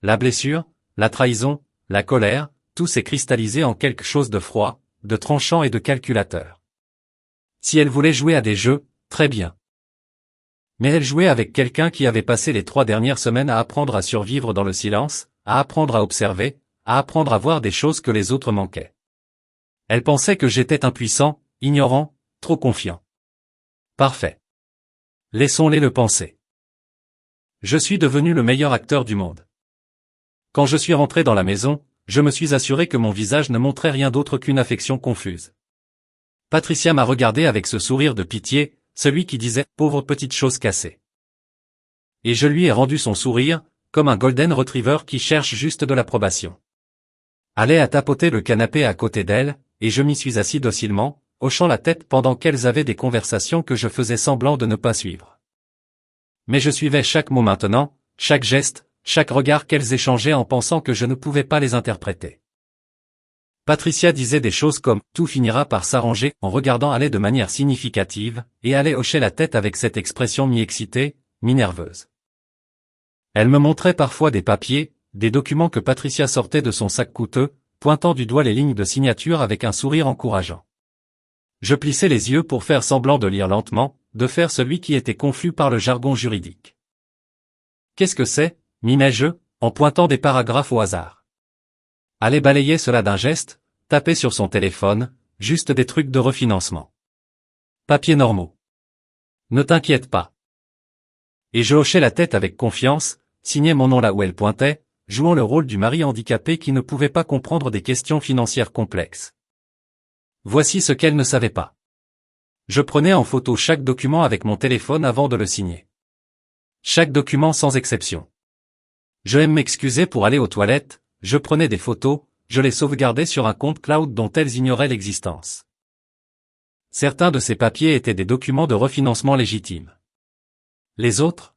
La blessure, la trahison, la colère, tout s'est cristallisé en quelque chose de froid, de tranchant et de calculateur. Si elle voulait jouer à des jeux, très bien. Mais elle jouait avec quelqu'un qui avait passé les 3 dernières semaines à apprendre à survivre dans le silence, à apprendre à observer, à apprendre à voir des choses que les autres manquaient. Elle pensait que j'étais impuissant, ignorant, trop confiant. Parfait. Laissons-les le penser. Je suis devenu le meilleur acteur du monde. Quand je suis rentré dans la maison, je me suis assuré que mon visage ne montrait rien d'autre qu'une affection confuse. Patricia m'a regardé avec ce sourire de pitié, celui qui disait « pauvre petite chose cassée ». Et je lui ai rendu son sourire, comme un golden retriever qui cherche juste de l'approbation. Allait a tapoté le canapé à côté d'elle, et je m'y suis assis docilement, hochant la tête pendant qu'elles avaient des conversations que je faisais semblant de ne pas suivre. Mais je suivais chaque mot maintenant, chaque geste, chaque regard qu'elles échangeaient en pensant que je ne pouvais pas les interpréter. Patricia disait des choses comme « tout finira par s'arranger » en regardant Allais de manière significative, et Allais hochait la tête avec cette expression mi-excitée, mi-nerveuse. Elle me montrait parfois des papiers, des documents que Patricia sortait de son sac coûteux, pointant du doigt les lignes de signature avec un sourire encourageant. Je plissais les yeux pour faire semblant de lire lentement, de faire celui qui était confus par le jargon juridique. « Qu'est-ce que c'est » mimais-je, en pointant des paragraphes au hasard. Allais balayer cela d'un geste, taper sur son téléphone, juste des trucs de refinancement. Papiers normaux. Ne t'inquiète pas. Et je hochais la tête avec confiance, signais mon nom là où elle pointait, jouant le rôle du mari handicapé qui ne pouvait pas comprendre des questions financières complexes. Voici ce qu'elle ne savait pas. Je prenais en photo chaque document avec mon téléphone avant de le signer. Chaque document sans exception. Je aime m'excuser pour aller aux toilettes, je prenais des photos, je les sauvegardais sur un compte cloud dont elles ignoraient l'existence. Certains de ces papiers étaient des documents de refinancement légitimes. Les autres?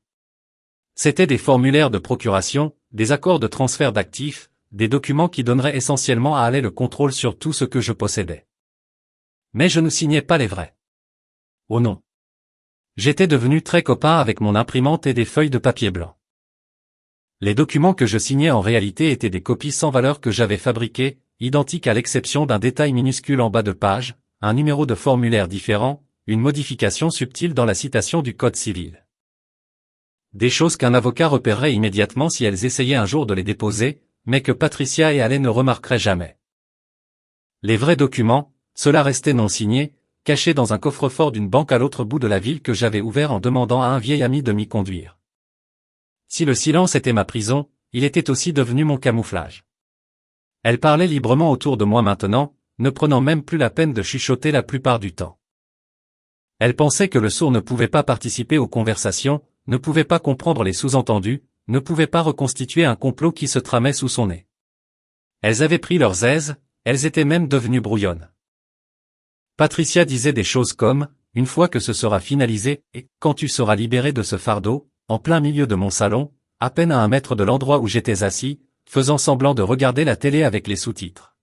C'étaient des formulaires de procuration, des accords de transfert d'actifs, des documents qui donneraient essentiellement à Allais le contrôle sur tout ce que je possédais. Mais je ne signais pas les vrais. Oh non. J'étais devenu très copain avec mon imprimante et des feuilles de papier blanc. Les documents que je signais en réalité étaient des copies sans valeur que j'avais fabriquées, identiques à l'exception d'un détail minuscule en bas de page, un numéro de formulaire différent, une modification subtile dans la citation du Code civil. Des choses qu'un avocat repérerait immédiatement si elles essayaient un jour de les déposer, mais que Patricia et Allais ne remarqueraient jamais. Les vrais documents, ceux-là restaient non signés, cachés dans un coffre-fort d'une banque à l'autre bout de la ville que j'avais ouvert en demandant à un vieil ami de m'y conduire. Si le silence était ma prison, il était aussi devenu mon camouflage. Elle parlait librement autour de moi maintenant, ne prenant même plus la peine de chuchoter la plupart du temps. Elle pensait que le sourd ne pouvait pas participer aux conversations, ne pouvait pas comprendre les sous-entendus, ne pouvait pas reconstituer un complot qui se tramait sous son nez. Elles avaient pris leurs aises, elles étaient même devenues brouillonnes. Patricia disait des choses comme « une fois que ce sera finalisé, et quand tu seras libéré de ce fardeau », en plein milieu de mon salon, à peine à 1 mètre de l'endroit où j'étais assis, faisant semblant de regarder la télé avec les sous-titres.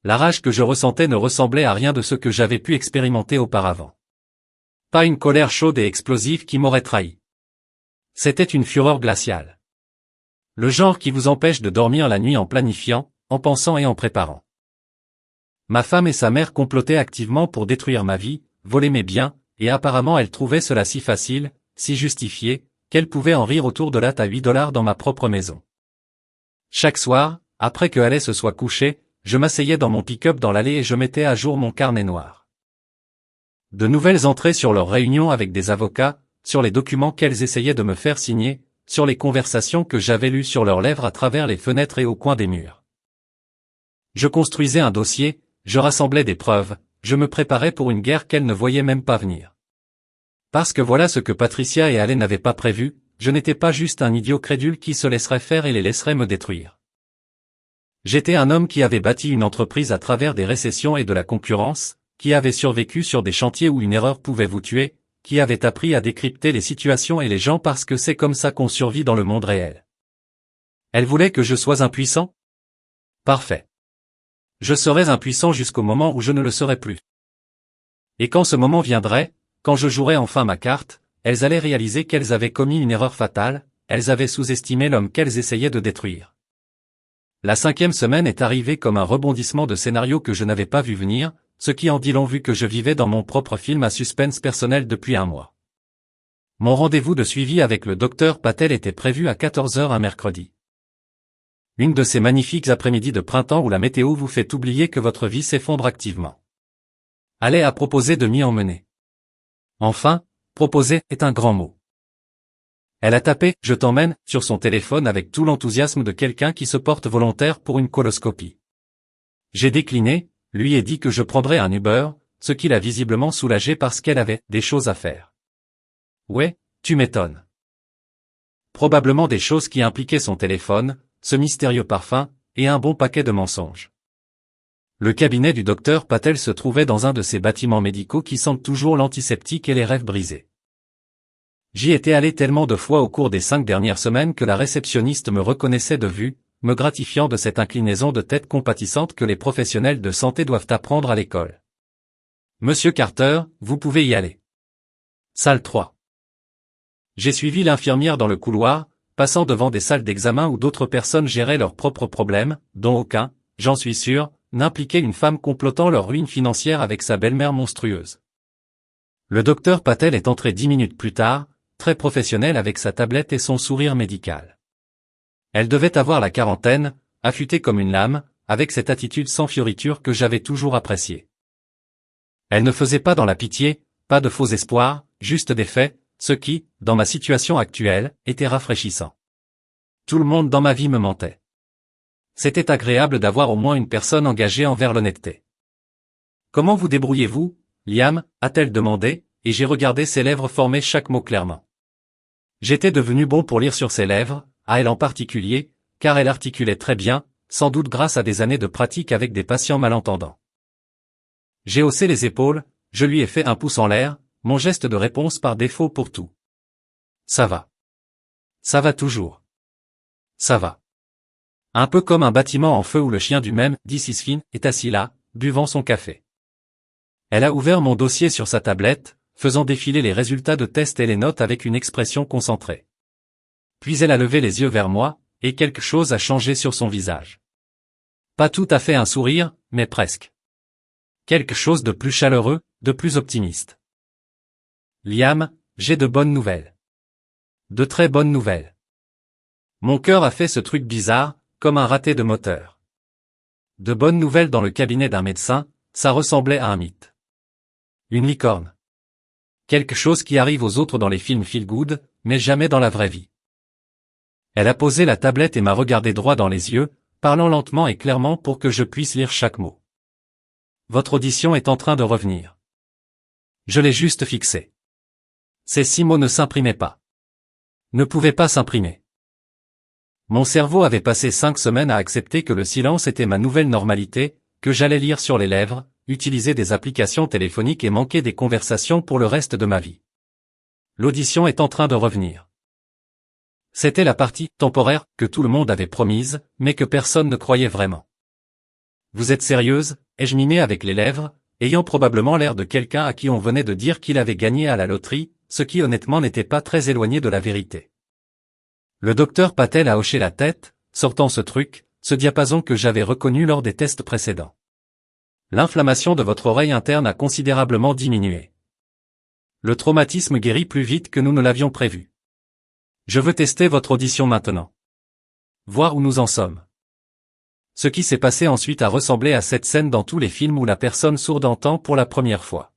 La rage que je ressentais ne ressemblait à rien de ce que j'avais pu expérimenter auparavant. Pas une colère chaude et explosive qui m'aurait trahi. C'était une fureur glaciale. Le genre qui vous empêche de dormir la nuit en planifiant, en pensant et en préparant. Ma femme et sa mère complotaient activement pour détruire ma vie, voler mes biens, et apparemment elles trouvaient cela si facile, si justifié, qu'elle pouvait en rire autour de la à $8 dans ma propre maison. Chaque soir, après que Allais se soit couché, je m'asseyais dans mon pick-up dans l'allée et je mettais à jour mon carnet noir. De nouvelles entrées sur leurs réunions avec des avocats, sur les documents qu'elles essayaient de me faire signer, sur les conversations que j'avais lues sur leurs lèvres à travers les fenêtres et au coin des murs. Je construisais un dossier, je rassemblais des preuves, je me préparais pour une guerre qu'elles ne voyaient même pas venir. Parce que voilà ce que Patricia et Allais n'avaient pas prévu, je n'étais pas juste un idiot crédule qui se laisserait faire et les laisserait me détruire. J'étais un homme qui avait bâti une entreprise à travers des récessions et de la concurrence, qui avait survécu sur des chantiers où une erreur pouvait vous tuer, qui avait appris à décrypter les situations et les gens parce que c'est comme ça qu'on survit dans le monde réel. Elle voulait que je sois impuissant? Parfait. Je serais impuissant jusqu'au moment où je ne le serais plus. Et quand ce moment viendrait, quand je jouerais enfin ma carte, elles allaient réaliser qu'elles avaient commis une erreur fatale, elles avaient sous-estimé l'homme qu'elles essayaient de détruire. La 5e semaine est arrivée comme un rebondissement de scénario que je n'avais pas vu venir, ce qui en dit long vu que je vivais dans mon propre film à suspense personnel depuis 1 mois. Mon rendez-vous de suivi avec le docteur Patel était prévu à 14h un mercredi. Une de ces magnifiques après-midi de printemps où la météo vous fait oublier que votre vie s'effondre activement. Allais a proposé de m'y emmener. Enfin, Proposer est un grand mot. Elle a tapé « Je t'emmène » sur son téléphone avec tout l'enthousiasme de quelqu'un qui se porte volontaire pour une coloscopie. J'ai décliné, lui ai dit que je prendrais un Uber, ce qui l'a visiblement soulagé parce qu'elle avait des choses à faire. Ouais, tu m'étonnes. Probablement des choses qui impliquaient son téléphone, ce mystérieux parfum, et un bon paquet de mensonges. Le cabinet du docteur Patel se trouvait dans un de ces bâtiments médicaux qui sentent toujours l'antiseptique et les rêves brisés. J'y étais allé tellement de fois au cours des 5 dernières semaines que la réceptionniste me reconnaissait de vue, me gratifiant de cette inclinaison de tête compatissante que les professionnels de santé doivent apprendre à l'école. Monsieur Carter, vous pouvez y aller. Salle 3. J'ai suivi l'infirmière dans le couloir, passant devant des salles d'examen où d'autres personnes géraient leurs propres problèmes, dont aucun, j'en suis sûr, n'impliquait une femme complotant leur ruine financière avec sa belle-mère monstrueuse. Le docteur Patel est entré 10 minutes plus tard, très professionnel avec sa tablette et son sourire médical. Elle devait avoir la quarantaine, affûtée comme une lame, avec cette attitude sans fioriture que j'avais toujours appréciée. Elle ne faisait pas dans la pitié, pas de faux espoirs, juste des faits, ce qui, dans ma situation actuelle, était rafraîchissant. Tout le monde dans ma vie me mentait. C'était agréable d'avoir au moins une personne engagée envers l'honnêteté. « Comment vous débrouillez-vous, Liam » a-t-elle demandé, et j'ai regardé ses lèvres former chaque mot clairement. J'étais devenu bon pour lire sur ses lèvres, à elle en particulier, car elle articulait très bien, sans doute grâce à des années de pratique avec des patients malentendants. J'ai haussé les épaules, je lui ai fait un pouce en l'air, mon geste de réponse par défaut pour tout. Ça va. Ça va toujours. Ça va. Un peu comme un bâtiment en feu où le chien du même This is Finn est assis là, buvant son café. Elle a ouvert mon dossier sur sa tablette, faisant défiler les résultats de tests et les notes avec une expression concentrée. Puis elle a levé les yeux vers moi, et quelque chose a changé sur son visage. Pas tout à fait un sourire, mais presque. Quelque chose de plus chaleureux, de plus optimiste. Liam, j'ai de bonnes nouvelles. De très bonnes nouvelles. Mon cœur a fait ce truc bizarre, comme un raté de moteur. De bonnes nouvelles dans le cabinet d'un médecin, ça ressemblait à un mythe. Une licorne. Quelque chose qui arrive aux autres dans les films feel good, mais jamais dans la vraie vie. Elle a posé la tablette et m'a regardé droit dans les yeux, parlant lentement et clairement pour que je puisse lire chaque mot. Votre audition est en train de revenir. Je l'ai juste fixée. Ces 6 mots ne s'imprimaient pas. Ne pouvaient pas s'imprimer. Mon cerveau avait passé 5 semaines à accepter que le silence était ma nouvelle normalité, que j'allais lire sur les lèvres, utiliser des applications téléphoniques et manquer des conversations pour le reste de ma vie. L'audition est en train de revenir. C'était la partie temporaire que tout le monde avait promise, mais que personne ne croyait vraiment. Vous êtes sérieuse? Ai-je mimé avec les lèvres, ayant probablement l'air de quelqu'un à qui on venait de dire qu'il avait gagné à la loterie, ce qui honnêtement n'était pas très éloigné de la vérité. Le docteur Patel a hoché la tête, sortant ce truc, ce diapason que j'avais reconnu lors des tests précédents. L'inflammation de votre oreille interne a considérablement diminué. Le traumatisme guérit plus vite que nous ne l'avions prévu. Je veux tester votre audition maintenant. Voir où nous en sommes. Ce qui s'est passé ensuite a ressemblé à cette scène dans tous les films où la personne sourde entend pour la première fois.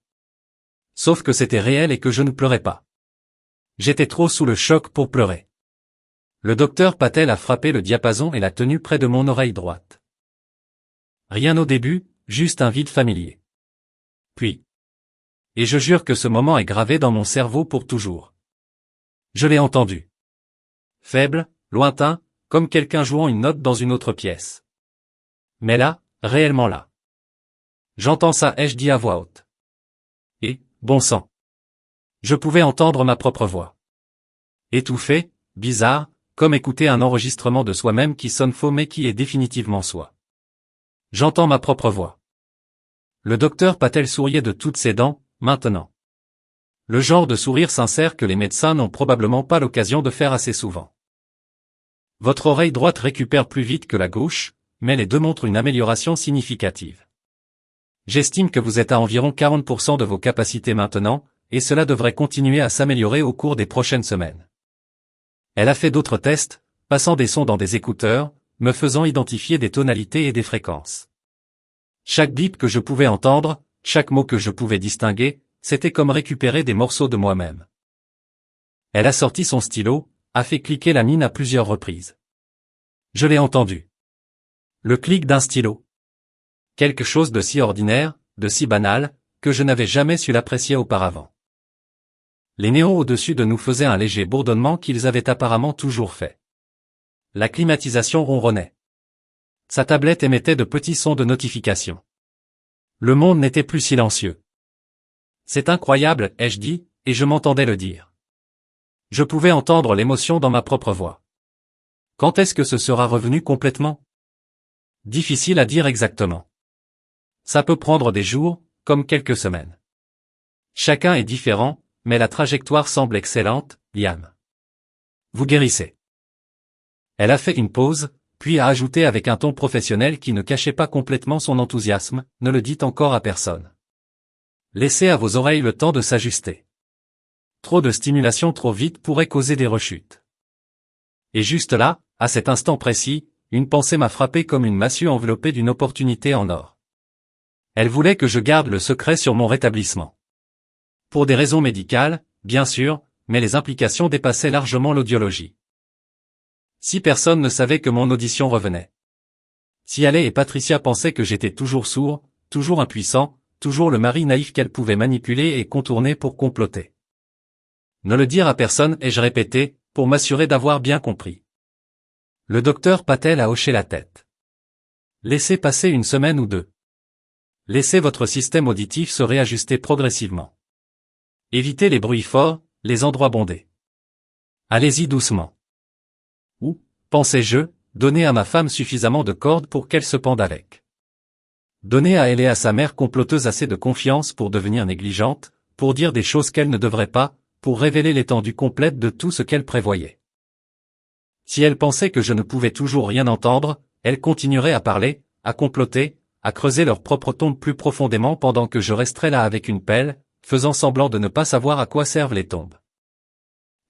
Sauf que c'était réel et que je ne pleurais pas. J'étais trop sous le choc pour pleurer. Le docteur Patel a frappé le diapason et l'a tenu près de mon oreille droite. Rien au début, juste un vide familier. Puis. Et je jure que ce moment est gravé dans mon cerveau pour toujours. Je l'ai entendu. Faible, lointain, comme quelqu'un jouant une note dans une autre pièce. Mais là, réellement là. J'entends ça, ai-je dit à voix haute. Et, bon sang. Je pouvais entendre ma propre voix. Étouffée, bizarre, comme écouter un enregistrement de soi-même qui sonne faux mais qui est définitivement soi. J'entends ma propre voix. Le docteur Patel souriait de toutes ses dents, maintenant. Le genre de sourire sincère que les médecins n'ont probablement pas l'occasion de faire assez souvent. Votre oreille droite récupère plus vite que la gauche, mais les deux montrent une amélioration significative. J'estime que vous êtes à environ 40% de vos capacités maintenant, et cela devrait continuer à s'améliorer au cours des prochaines semaines. Elle a fait d'autres tests, passant des sons dans des écouteurs, me faisant identifier des tonalités et des fréquences. Chaque bip que je pouvais entendre, chaque mot que je pouvais distinguer, c'était comme récupérer des morceaux de moi-même. Elle a sorti son stylo, a fait cliquer la mine à plusieurs reprises. Je l'ai entendu. Le clic d'un stylo. Quelque chose de si ordinaire, de si banal, que je n'avais jamais su l'apprécier auparavant. Les néons au-dessus de nous faisaient un léger bourdonnement qu'ils avaient apparemment toujours fait. La climatisation ronronnait. Sa tablette émettait de petits sons de notification. Le monde n'était plus silencieux. C'est incroyable, ai-je dit, et je m'entendais le dire. Je pouvais entendre l'émotion dans ma propre voix. Quand est-ce que ce sera revenu complètement? Difficile à dire exactement. Ça peut prendre des jours, comme quelques semaines. Chacun est différent, mais la trajectoire semble excellente, Liam. Vous guérissez. Elle a fait une pause, puis a ajouté avec un ton professionnel qui ne cachait pas complètement son enthousiasme, ne le dites encore à personne. Laissez à vos oreilles le temps de s'ajuster. Trop de stimulation trop vite pourrait causer des rechutes. Et juste là, à cet instant précis, une pensée m'a frappé comme une massue enveloppée d'une opportunité en or. Elle voulait que je garde le secret sur mon rétablissement. Pour des raisons médicales, bien sûr, mais les implications dépassaient largement l'audiologie. Si personne ne savait que mon audition revenait. Si Ale et Patricia pensaient que j'étais toujours sourd, toujours impuissant, toujours le mari naïf qu'elles pouvaient manipuler et contourner pour comploter. Ne le dire à personne, ai-je répété, pour m'assurer d'avoir bien compris. Le docteur Patel a hoché la tête. Laissez passer une semaine ou deux. Laissez votre système auditif se réajuster progressivement. Évitez les bruits forts, les endroits bondés. Allez-y doucement. Ou, pensais-je, donner à ma femme suffisamment de cordes pour qu'elle se pende avec. Donner à elle et à sa mère comploteuse assez de confiance pour devenir négligente, pour dire des choses qu'elle ne devrait pas, pour révéler l'étendue complète de tout ce qu'elle prévoyait. Si elle pensait que je ne pouvais toujours rien entendre, elle continuerait à parler, à comploter, à creuser leur propre tombe plus profondément pendant que je resterais là avec une pelle, faisant semblant de ne pas savoir à quoi servent les tombes.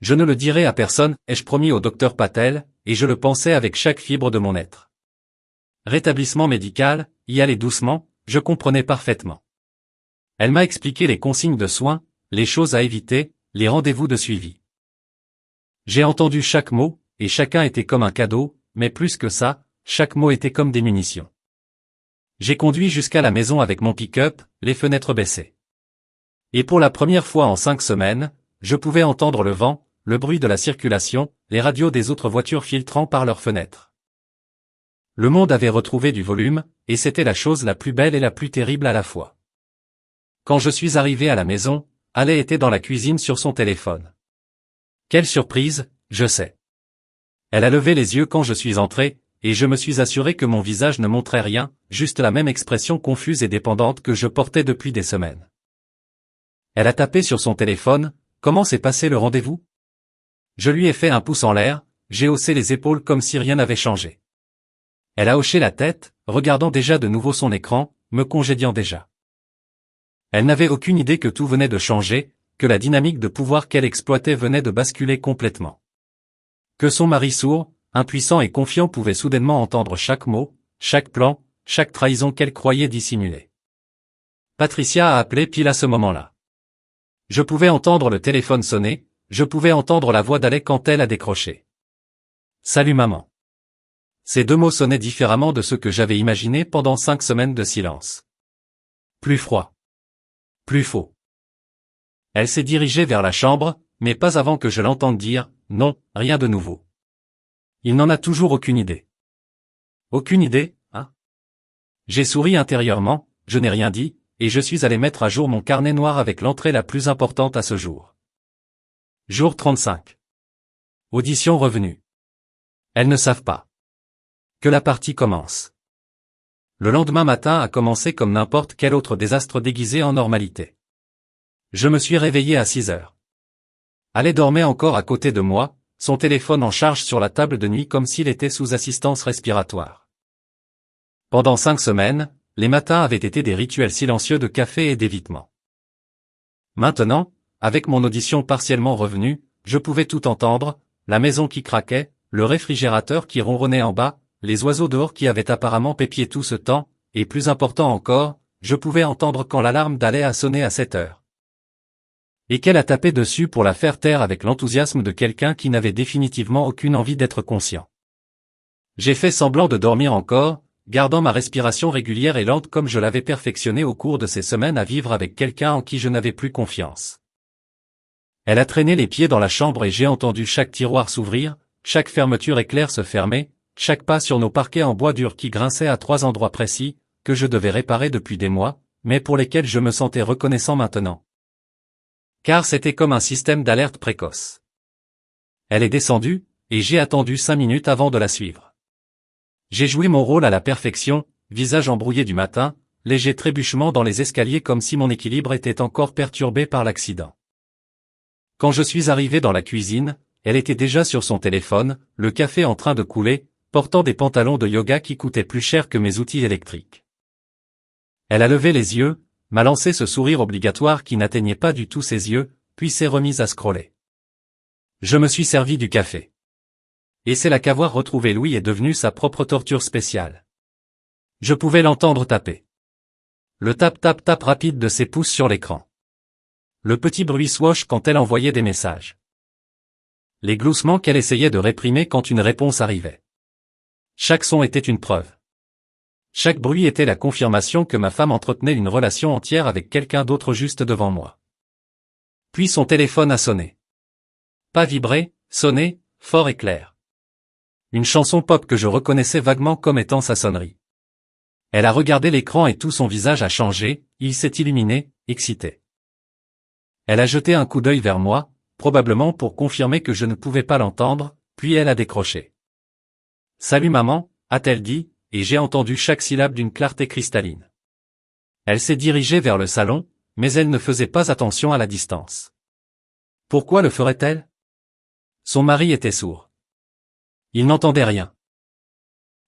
Je ne le dirai à personne, ai-je promis au docteur Patel, et je le pensais avec chaque fibre de mon être. Rétablissement médical, y aller doucement, je comprenais parfaitement. Elle m'a expliqué les consignes de soins, les choses à éviter, les rendez-vous de suivi. J'ai entendu chaque mot, et chacun était comme un cadeau, mais plus que ça, chaque mot était comme des munitions. J'ai conduit jusqu'à la maison avec mon pick-up, les fenêtres baissées. Et pour la première fois en 5 semaines, je pouvais entendre le vent, le bruit de la circulation, les radios des autres voitures filtrant par leurs fenêtres. Le monde avait retrouvé du volume, et c'était la chose la plus belle et la plus terrible à la fois. Quand je suis arrivé à la maison, Ale était dans la cuisine sur son téléphone. Quelle surprise, je sais. Elle a levé les yeux quand je suis entré, et je me suis assuré que mon visage ne montrait rien, juste la même expression confuse et dépendante que je portais depuis des semaines. Elle a tapé sur son téléphone, comment s'est passé le rendez-vous? Je lui ai fait un pouce en l'air, j'ai haussé les épaules comme si rien n'avait changé. Elle a hoché la tête, regardant déjà de nouveau son écran, me congédiant déjà. Elle n'avait aucune idée que tout venait de changer, que la dynamique de pouvoir qu'elle exploitait venait de basculer complètement. Que son mari sourd, impuissant et confiant pouvait soudainement entendre chaque mot, chaque plan, chaque trahison qu'elle croyait dissimuler. Patricia a appelé pile à ce moment-là. Je pouvais entendre le téléphone sonner, je pouvais entendre la voix d'Alec quand elle a décroché. Salut maman. Ces deux mots sonnaient différemment de ce que j'avais imaginé pendant 5 semaines de silence. Plus froid. Plus faux. Elle s'est dirigée vers la chambre, mais pas avant que je l'entende dire, non, rien de nouveau. Il n'en a toujours aucune idée. Aucune idée, hein? J'ai souri intérieurement, je n'ai rien dit, et je suis allé mettre à jour mon carnet noir avec l'entrée la plus importante à ce jour. Jour 35. Audition revenue. Elles ne savent pas. Que la partie commence. Le lendemain matin a commencé comme n'importe quel autre désastre déguisé en normalité. Je me suis réveillé à 6 heures. Ale dormait encore à côté de moi, son téléphone en charge sur la table de nuit comme s'il était sous assistance respiratoire. Pendant 5 semaines, les matins avaient été des rituels silencieux de café et d'évitement. Maintenant, avec mon audition partiellement revenue, je pouvais tout entendre, la maison qui craquait, le réfrigérateur qui ronronnait en bas, les oiseaux dehors qui avaient apparemment pépié tout ce temps, et plus important encore, je pouvais entendre quand l'alarme d'Alais a sonné à 7 heures. Et qu'elle a tapé dessus pour la faire taire avec l'enthousiasme de quelqu'un qui n'avait définitivement aucune envie d'être conscient. J'ai fait semblant de dormir encore, gardant ma respiration régulière et lente comme je l'avais perfectionnée au cours de ces semaines à vivre avec quelqu'un en qui je n'avais plus confiance. Elle a traîné les pieds dans la chambre et j'ai entendu chaque tiroir s'ouvrir, chaque fermeture éclair se fermer, chaque pas sur nos parquets en bois dur qui grinçait à 3 endroits précis, que je devais réparer depuis des mois, mais pour lesquels je me sentais reconnaissant maintenant. Car c'était comme un système d'alerte précoce. Elle est descendue, et j'ai attendu 5 minutes avant de la suivre. J'ai joué mon rôle à la perfection, visage embrouillé du matin, léger trébuchement dans les escaliers comme si mon équilibre était encore perturbé par l'accident. Quand je suis arrivé dans la cuisine, elle était déjà sur son téléphone, le café en train de couler, portant des pantalons de yoga qui coûtaient plus cher que mes outils électriques. Elle a levé les yeux, m'a lancé ce sourire obligatoire qui n'atteignait pas du tout ses yeux, puis s'est remise à scroller. Je me suis servi du café. Et c'est là qu'avoir retrouvé Louis est devenu sa propre torture spéciale. Je pouvais l'entendre taper. Le tap-tap-tap rapide de ses pouces sur l'écran. Le petit bruit swoosh quand elle envoyait des messages. Les gloussements qu'elle essayait de réprimer quand une réponse arrivait. Chaque son était une preuve. Chaque bruit était la confirmation que ma femme entretenait une relation entière avec quelqu'un d'autre juste devant moi. Puis son téléphone a sonné. Pas vibré, sonné, fort et clair. Une chanson pop que je reconnaissais vaguement comme étant sa sonnerie. Elle a regardé l'écran et tout son visage a changé, il s'est illuminé, excité. Elle a jeté un coup d'œil vers moi, probablement pour confirmer que je ne pouvais pas l'entendre, puis elle a décroché. « Salut maman », a-t-elle dit, et j'ai entendu chaque syllabe d'une clarté cristalline. Elle s'est dirigée vers le salon, mais elle ne faisait pas attention à la distance. Pourquoi le ferait-elle? Son mari était sourd. Il n'entendait rien.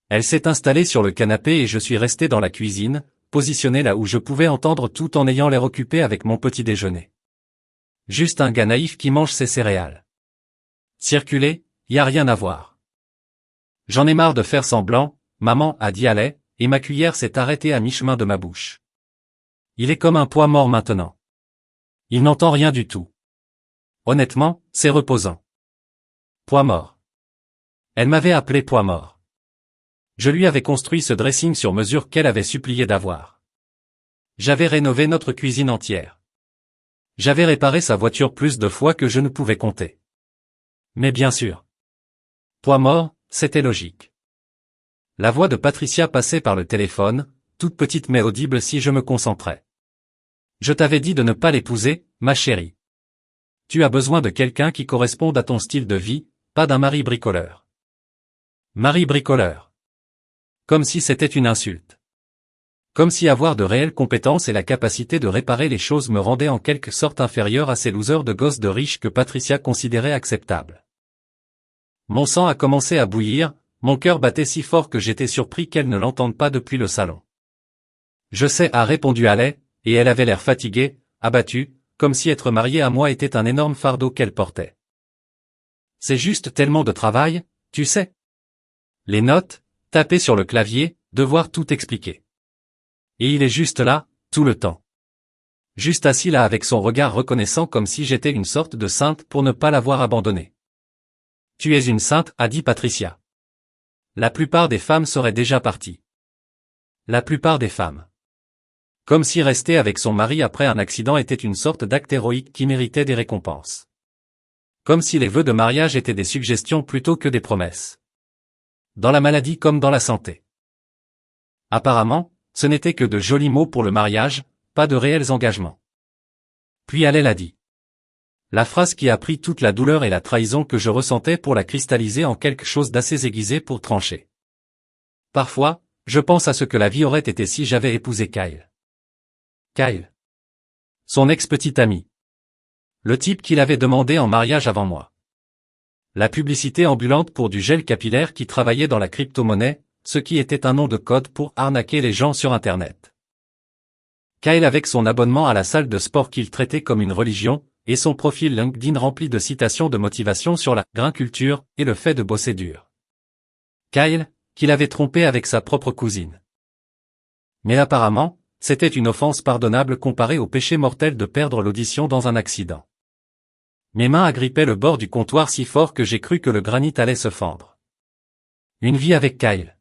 Elle s'est installée sur le canapé et je suis resté dans la cuisine, positionné là où je pouvais entendre tout en ayant l'air occupé avec mon petit déjeuner. Juste un gars naïf qui mange ses céréales. Circuler, y a rien à voir. J'en ai marre de faire semblant, maman a dit allez, et ma cuillère s'est arrêtée à mi-chemin de ma bouche. Il est comme un poids mort maintenant. Il n'entend rien du tout. Honnêtement, c'est reposant. Poids mort. Elle m'avait appelé poids mort. Je lui avais construit ce dressing sur mesure qu'elle avait supplié d'avoir. J'avais rénové notre cuisine entière. J'avais réparé sa voiture plus de fois que je ne pouvais compter. Mais bien sûr. Poids mort, c'était logique. La voix de Patricia passait par le téléphone, toute petite mais audible si je me concentrais. Je t'avais dit de ne pas l'épouser, ma chérie. Tu as besoin de quelqu'un qui corresponde à ton style de vie, pas d'un mari bricoleur. Mari bricoleur. Comme si c'était une insulte. Comme si avoir de réelles compétences et la capacité de réparer les choses me rendait en quelque sorte inférieur à ces losers de gosses de riches que Patricia considérait acceptables. Mon sang a commencé à bouillir, mon cœur battait si fort que j'étais surpris qu'elle ne l'entende pas depuis le salon. Je sais, a répondu Alais, et elle avait l'air fatiguée, abattue, comme si être mariée à moi était un énorme fardeau qu'elle portait. C'est juste tellement de travail, tu sais. Les notes, taper sur le clavier, devoir tout expliquer. Et il est juste là, tout le temps. Juste assis là avec son regard reconnaissant comme si j'étais une sorte de sainte pour ne pas l'avoir abandonné. Tu es une sainte, a dit Patricia. La plupart des femmes seraient déjà parties. La plupart des femmes. Comme si rester avec son mari après un accident était une sorte d'acte héroïque qui méritait des récompenses. Comme si les vœux de mariage étaient des suggestions plutôt que des promesses. Dans la maladie comme dans la santé. Apparemment, ce n'était que de jolis mots pour le mariage, pas de réels engagements. Puis elle a dit. La phrase qui a pris toute la douleur et la trahison que je ressentais pour la cristalliser en quelque chose d'assez aiguisé pour trancher. Parfois, je pense à ce que la vie aurait été si j'avais épousé Kyle. Kyle. Son ex-petit ami. Le type qu'il avait demandé en mariage avant moi. La publicité ambulante pour du gel capillaire qui travaillait dans la crypto-monnaie, ce qui était un nom de code pour arnaquer les gens sur Internet. Kyle avec son abonnement à la salle de sport qu'il traitait comme une religion, et son profil LinkedIn rempli de citations de motivation sur la grain culture et le fait de bosser dur. Kyle, qu'il avait trompé avec sa propre cousine. Mais apparemment, c'était une offense pardonnable comparée au péché mortel de perdre l'audition dans un accident. Mes mains agrippaient le bord du comptoir si fort que j'ai cru que le granit allait se fendre. Une vie avec Kyle.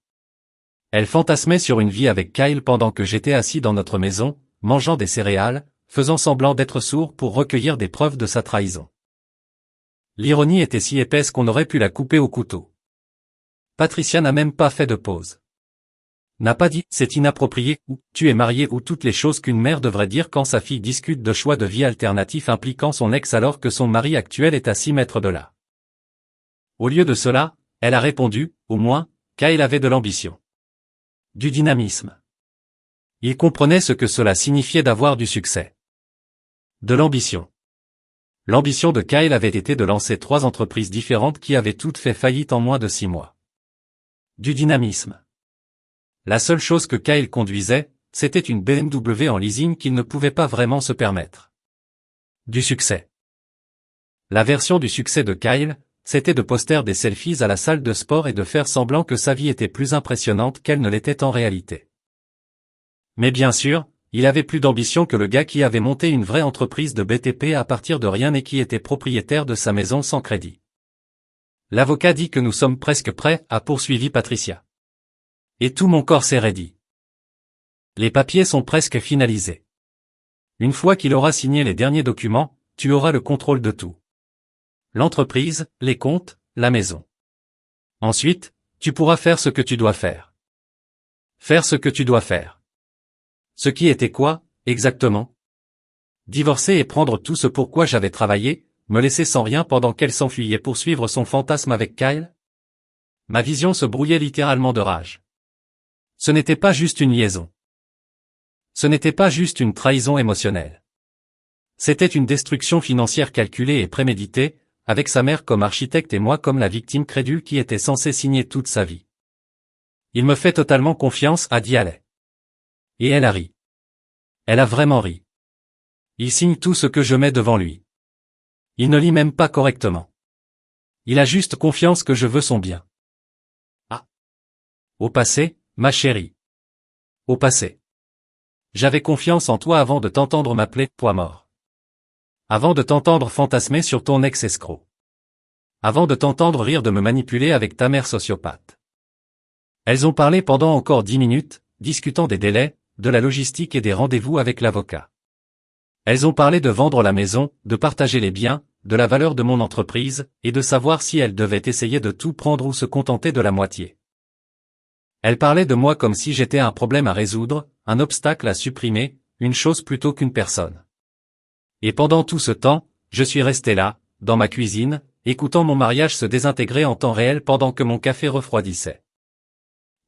Elle fantasmait sur une vie avec Kyle pendant que j'étais assis dans notre maison, mangeant des céréales, faisant semblant d'être sourd pour recueillir des preuves de sa trahison. L'ironie était si épaisse qu'on aurait pu la couper au couteau. Patricia n'a même pas fait de pause. N'a pas dit « c'est inapproprié » ou « tu es marié » ou toutes les choses qu'une mère devrait dire quand sa fille discute de choix de vie alternatifs impliquant son ex alors que son mari actuel est à 6 mètres de là. Au lieu de cela, elle a répondu, au moins, Kyle avait de l'ambition. Du dynamisme. Il comprenait ce que cela signifiait d'avoir du succès. De l'ambition. L'ambition de Kyle avait été de lancer 3 entreprises différentes qui avaient toutes fait faillite en moins de 6 mois. Du dynamisme. La seule chose que Kyle conduisait, c'était une BMW en leasing qu'il ne pouvait pas vraiment se permettre. Du succès. La version du succès de Kyle, c'était de poster des selfies à la salle de sport et de faire semblant que sa vie était plus impressionnante qu'elle ne l'était en réalité. Mais bien sûr, il avait plus d'ambition que le gars qui avait monté une vraie entreprise de BTP à partir de rien et qui était propriétaire de sa maison sans crédit. L'avocat dit que nous sommes presque prêts, a poursuivi Patricia. Et tout mon corps s'est raidi. Les papiers sont presque finalisés. Une fois qu'il aura signé les derniers documents, tu auras le contrôle de tout. L'entreprise, les comptes, la maison. Ensuite, tu pourras faire ce que tu dois faire. Faire ce que tu dois faire. Ce qui était quoi, exactement? Divorcer et prendre tout ce pour quoi j'avais travaillé, me laisser sans rien pendant qu'elle s'enfuyait pour suivre son fantasme avec Kyle? Ma vision se brouillait littéralement de rage. Ce n'était pas juste une liaison. Ce n'était pas juste une trahison émotionnelle. C'était une destruction financière calculée et préméditée, avec sa mère comme architecte et moi comme la victime crédule qui était censée signer toute sa vie. Il me fait totalement confiance, a dit Haley. Et elle a ri. Elle a vraiment ri. Il signe tout ce que je mets devant lui. Il ne lit même pas correctement. Il a juste confiance que je veux son bien. Ah. Au passé, ma chérie. Au passé. J'avais confiance en toi avant de t'entendre m'appeler poids mort. Avant de t'entendre fantasmer sur ton ex-escroc. Avant de t'entendre rire de me manipuler avec ta mère sociopathe. Elles ont parlé pendant encore 10 minutes, discutant des délais, de la logistique et des rendez-vous avec l'avocat. Elles ont parlé de vendre la maison, de partager les biens, de la valeur de mon entreprise, et de savoir si elles devaient essayer de tout prendre ou se contenter de la moitié. Elles parlaient de moi comme si j'étais un problème à résoudre, un obstacle à supprimer, une chose plutôt qu'une personne. Et pendant tout ce temps, je suis resté là, dans ma cuisine, écoutant mon mariage se désintégrer en temps réel pendant que mon café refroidissait.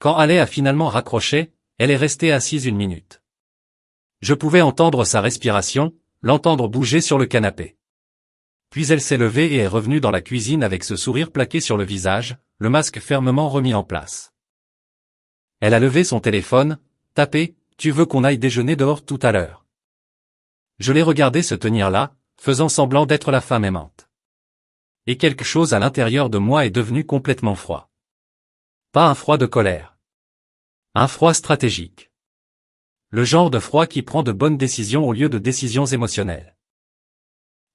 Quand Haley a finalement raccroché, elle est restée assise 1 minute. Je pouvais entendre sa respiration, l'entendre bouger sur le canapé. Puis elle s'est levée et est revenue dans la cuisine avec ce sourire plaqué sur le visage, le masque fermement remis en place. Elle a levé son téléphone, tapé « Tu veux qu'on aille déjeuner dehors tout à l'heure ?» Je l'ai regardé se tenir là, faisant semblant d'être la femme aimante. Et quelque chose à l'intérieur de moi est devenu complètement froid. Pas un froid de colère. Un froid stratégique. Le genre de froid qui prend de bonnes décisions au lieu de décisions émotionnelles.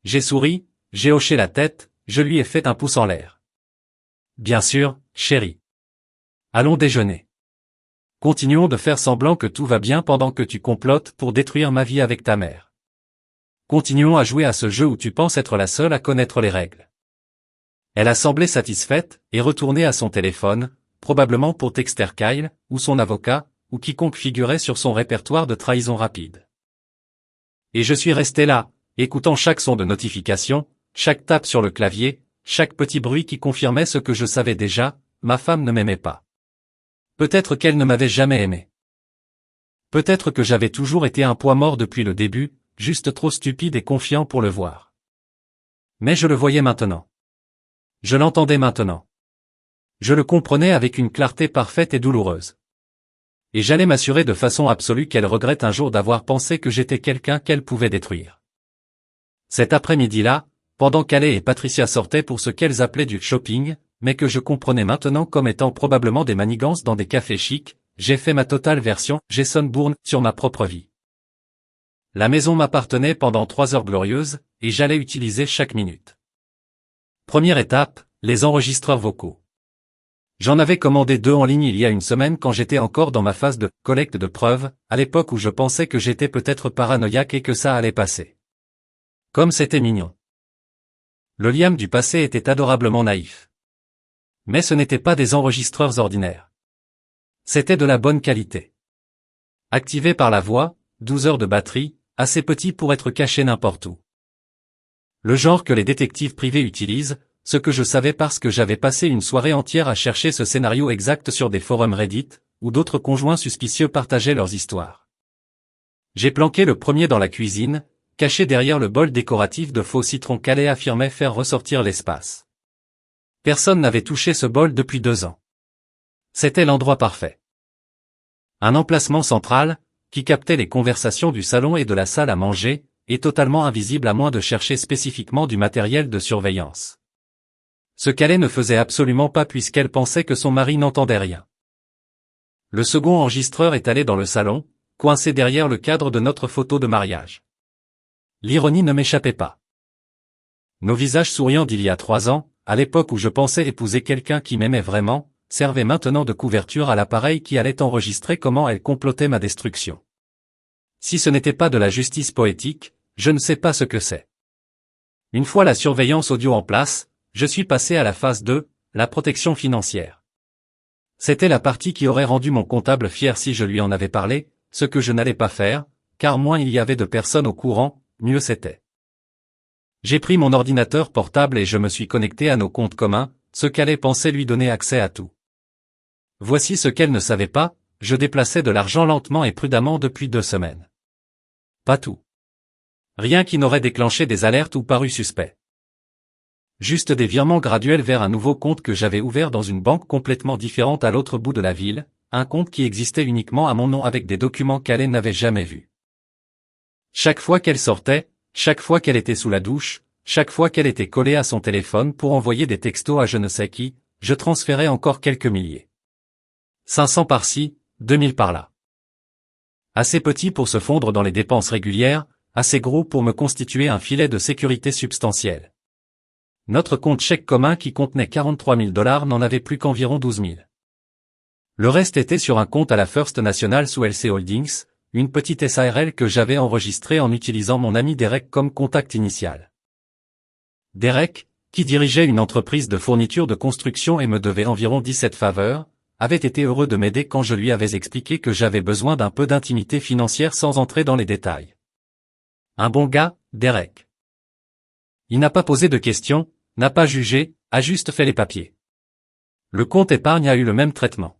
J'ai souri, j'ai hoché la tête, je lui ai fait un pouce en l'air. Bien sûr, chérie. Allons déjeuner. Continuons de faire semblant que tout va bien pendant que tu complotes pour détruire ma vie avec ta mère. Continuons à jouer à ce jeu où tu penses être la seule à connaître les règles. Elle a semblé satisfaite, et retournée à son téléphone, probablement pour texter Kyle, ou son avocat, ou quiconque figurait sur son répertoire de trahison rapide. Et je suis resté là, écoutant chaque son de notification, chaque tape sur le clavier, chaque petit bruit qui confirmait ce que je savais déjà, ma femme ne m'aimait pas. Peut-être qu'elle ne m'avait jamais aimé. Peut-être que j'avais toujours été un poids mort depuis le début, juste trop stupide et confiant pour le voir. Mais je le voyais maintenant. Je l'entendais maintenant. Je le comprenais avec une clarté parfaite et douloureuse. Et j'allais m'assurer de façon absolue qu'elle regrette un jour d'avoir pensé que j'étais quelqu'un qu'elle pouvait détruire. Cet après-midi-là, pendant qu'Haley et Patricia sortaient pour ce qu'elles appelaient du shopping, mais que je comprenais maintenant comme étant probablement des manigances dans des cafés chics, j'ai fait ma totale version Jason Bourne sur ma propre vie. La maison m'appartenait pendant 3 heures glorieuses, et j'allais utiliser chaque minute. Première étape, les enregistreurs vocaux. J'en avais commandé 2 en ligne il y a une semaine quand j'étais encore dans ma phase de collecte de preuves, à l'époque où je pensais que j'étais peut-être paranoïaque et que ça allait passer. Comme c'était mignon. Le Liam du passé était adorablement naïf. Mais ce n'étaient pas des enregistreurs ordinaires. C'était de la bonne qualité. Activé par la voix, 12 heures de batterie, assez petit pour être caché n'importe où. Le genre que les détectives privés utilisent, ce que je savais parce que j'avais passé une soirée entière à chercher ce scénario exact sur des forums Reddit, où d'autres conjoints suspicieux partageaient leurs histoires. J'ai planqué le premier dans la cuisine, caché derrière le bol décoratif de faux citron qu'Alé affirmait faire ressortir l'espace. Personne n'avait touché ce bol depuis 2 ans. C'était l'endroit parfait. Un emplacement central, qui captait les conversations du salon et de la salle à manger, et totalement invisible à moins de chercher spécifiquement du matériel de surveillance. Ce qu'Alé ne faisait absolument pas puisqu'elle pensait que son mari n'entendait rien. Le second enregistreur est allé dans le salon, coincé derrière le cadre de notre photo de mariage. L'ironie ne m'échappait pas. Nos visages souriants d'il y a 3 ans, à l'époque où je pensais épouser quelqu'un qui m'aimait vraiment, servaient maintenant de couverture à l'appareil qui allait enregistrer comment elle complotait ma destruction. Si ce n'était pas de la justice poétique, je ne sais pas ce que c'est. Une fois la surveillance audio en place, je suis passé à la phase 2, la protection financière. C'était la partie qui aurait rendu mon comptable fier si je lui en avais parlé, ce que je n'allais pas faire, car moins il y avait de personnes au courant, mieux c'était. J'ai pris mon ordinateur portable et je me suis connecté à nos comptes communs, ce qu'Alé pensait lui donner accès à tout. Voici ce qu'elle ne savait pas, je déplaçais de l'argent lentement et prudemment depuis 2 semaines. Pas tout. Rien qui n'aurait déclenché des alertes ou paru suspect. Juste des virements graduels vers un nouveau compte que j'avais ouvert dans une banque complètement différente à l'autre bout de la ville, un compte qui existait uniquement à mon nom avec des documents qu'Alé n'avait jamais vus. Chaque fois qu'elle sortait, chaque fois qu'elle était sous la douche, chaque fois qu'elle était collée à son téléphone pour envoyer des textos à je ne sais qui, je transférais encore quelques milliers. 500 par-ci, 2000 par-là. Assez petit pour se fondre dans les dépenses régulières, assez gros pour me constituer un filet de sécurité substantiel. Notre compte chèque commun qui contenait 43 000 $ n'en avait plus qu'environ 12 000. Le reste était sur un compte à la First National sous LC Holdings, une petite SARL que j'avais enregistrée en utilisant mon ami Derek comme contact initial. Derek, qui dirigeait une entreprise de fourniture de construction et me devait environ 17 faveurs, avait été heureux de m'aider quand je lui avais expliqué que j'avais besoin d'un peu d'intimité financière sans entrer dans les détails. Un bon gars, Derek. Il n'a pas posé de questions, n'a pas jugé, a juste fait les papiers. Le compte épargne a eu le même traitement.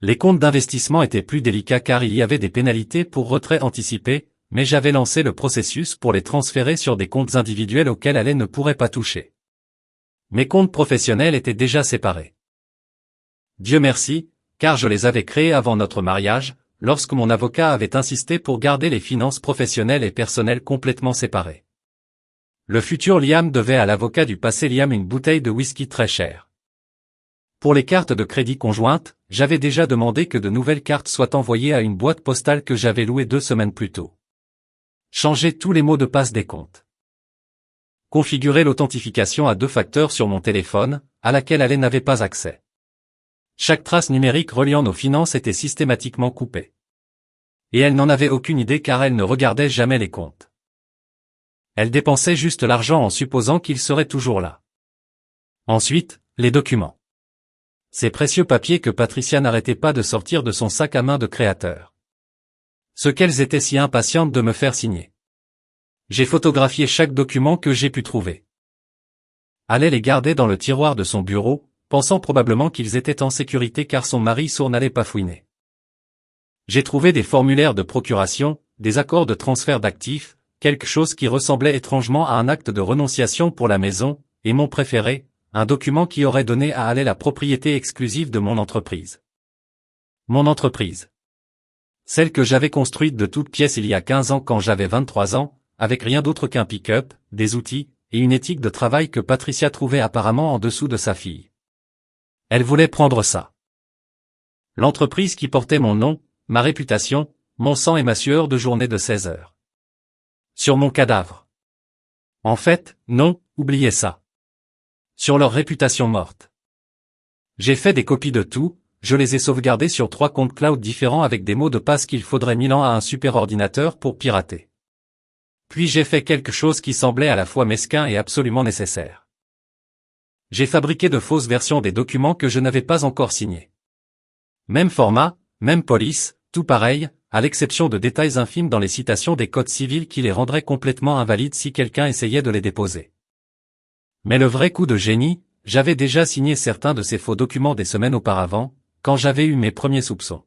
Les comptes d'investissement étaient plus délicats car il y avait des pénalités pour retrait anticipé, mais j'avais lancé le processus pour les transférer sur des comptes individuels auxquels Alé ne pourrait pas toucher. Mes comptes professionnels étaient déjà séparés. Dieu merci, car je les avais créés avant notre mariage, lorsque mon avocat avait insisté pour garder les finances professionnelles et personnelles complètement séparées. Le futur Liam devait à l'avocat du passé Liam une bouteille de whisky très chère. Pour les cartes de crédit conjointes, j'avais déjà demandé que de nouvelles cartes soient envoyées à une boîte postale que j'avais louée 2 semaines plus tôt. Changer tous les mots de passe des comptes. Configurer l'authentification à 2 facteurs sur mon téléphone, à laquelle Alé n'avait pas accès. Chaque trace numérique reliant nos finances était systématiquement coupée. Et elle n'en avait aucune idée car elle ne regardait jamais les comptes. Elle dépensait juste l'argent en supposant qu'il serait toujours là. Ensuite, les documents. Ces précieux papiers que Patricia n'arrêtait pas de sortir de son sac à main de créateur. Ce qu'elles étaient si impatientes de me faire signer. J'ai photographié chaque document que j'ai pu trouver. Allait les garder dans le tiroir de son bureau, pensant probablement qu'ils étaient en sécurité car son mari sourd n'allait pas fouiner. J'ai trouvé des formulaires de procuration, des accords de transfert d'actifs, quelque chose qui ressemblait étrangement à un acte de renonciation pour la maison, et mon préféré, un document qui aurait donné à Alé la propriété exclusive de mon entreprise. Mon entreprise. Celle que j'avais construite de toutes pièces il y a 15 ans quand j'avais 23 ans, avec rien d'autre qu'un pick-up, des outils, et une éthique de travail que Patricia trouvait apparemment en dessous de sa fille. Elle voulait prendre ça. L'entreprise qui portait mon nom, ma réputation, mon sang et ma sueur de journée de 16 heures. Sur mon cadavre. En fait, non, oubliez ça. Sur leur réputation morte. J'ai fait des copies de tout, je les ai sauvegardés sur 3 comptes cloud différents avec des mots de passe qu'il faudrait 1000 ans à un super ordinateur pour pirater. Puis j'ai fait quelque chose qui semblait à la fois mesquin et absolument nécessaire. J'ai fabriqué de fausses versions des documents que je n'avais pas encore signés. Même format, même police, tout pareil, à l'exception de détails infimes dans les citations des codes civils qui les rendraient complètement invalides si quelqu'un essayait de les déposer. Mais le vrai coup de génie, j'avais déjà signé certains de ces faux documents des semaines auparavant, quand j'avais eu mes premiers soupçons.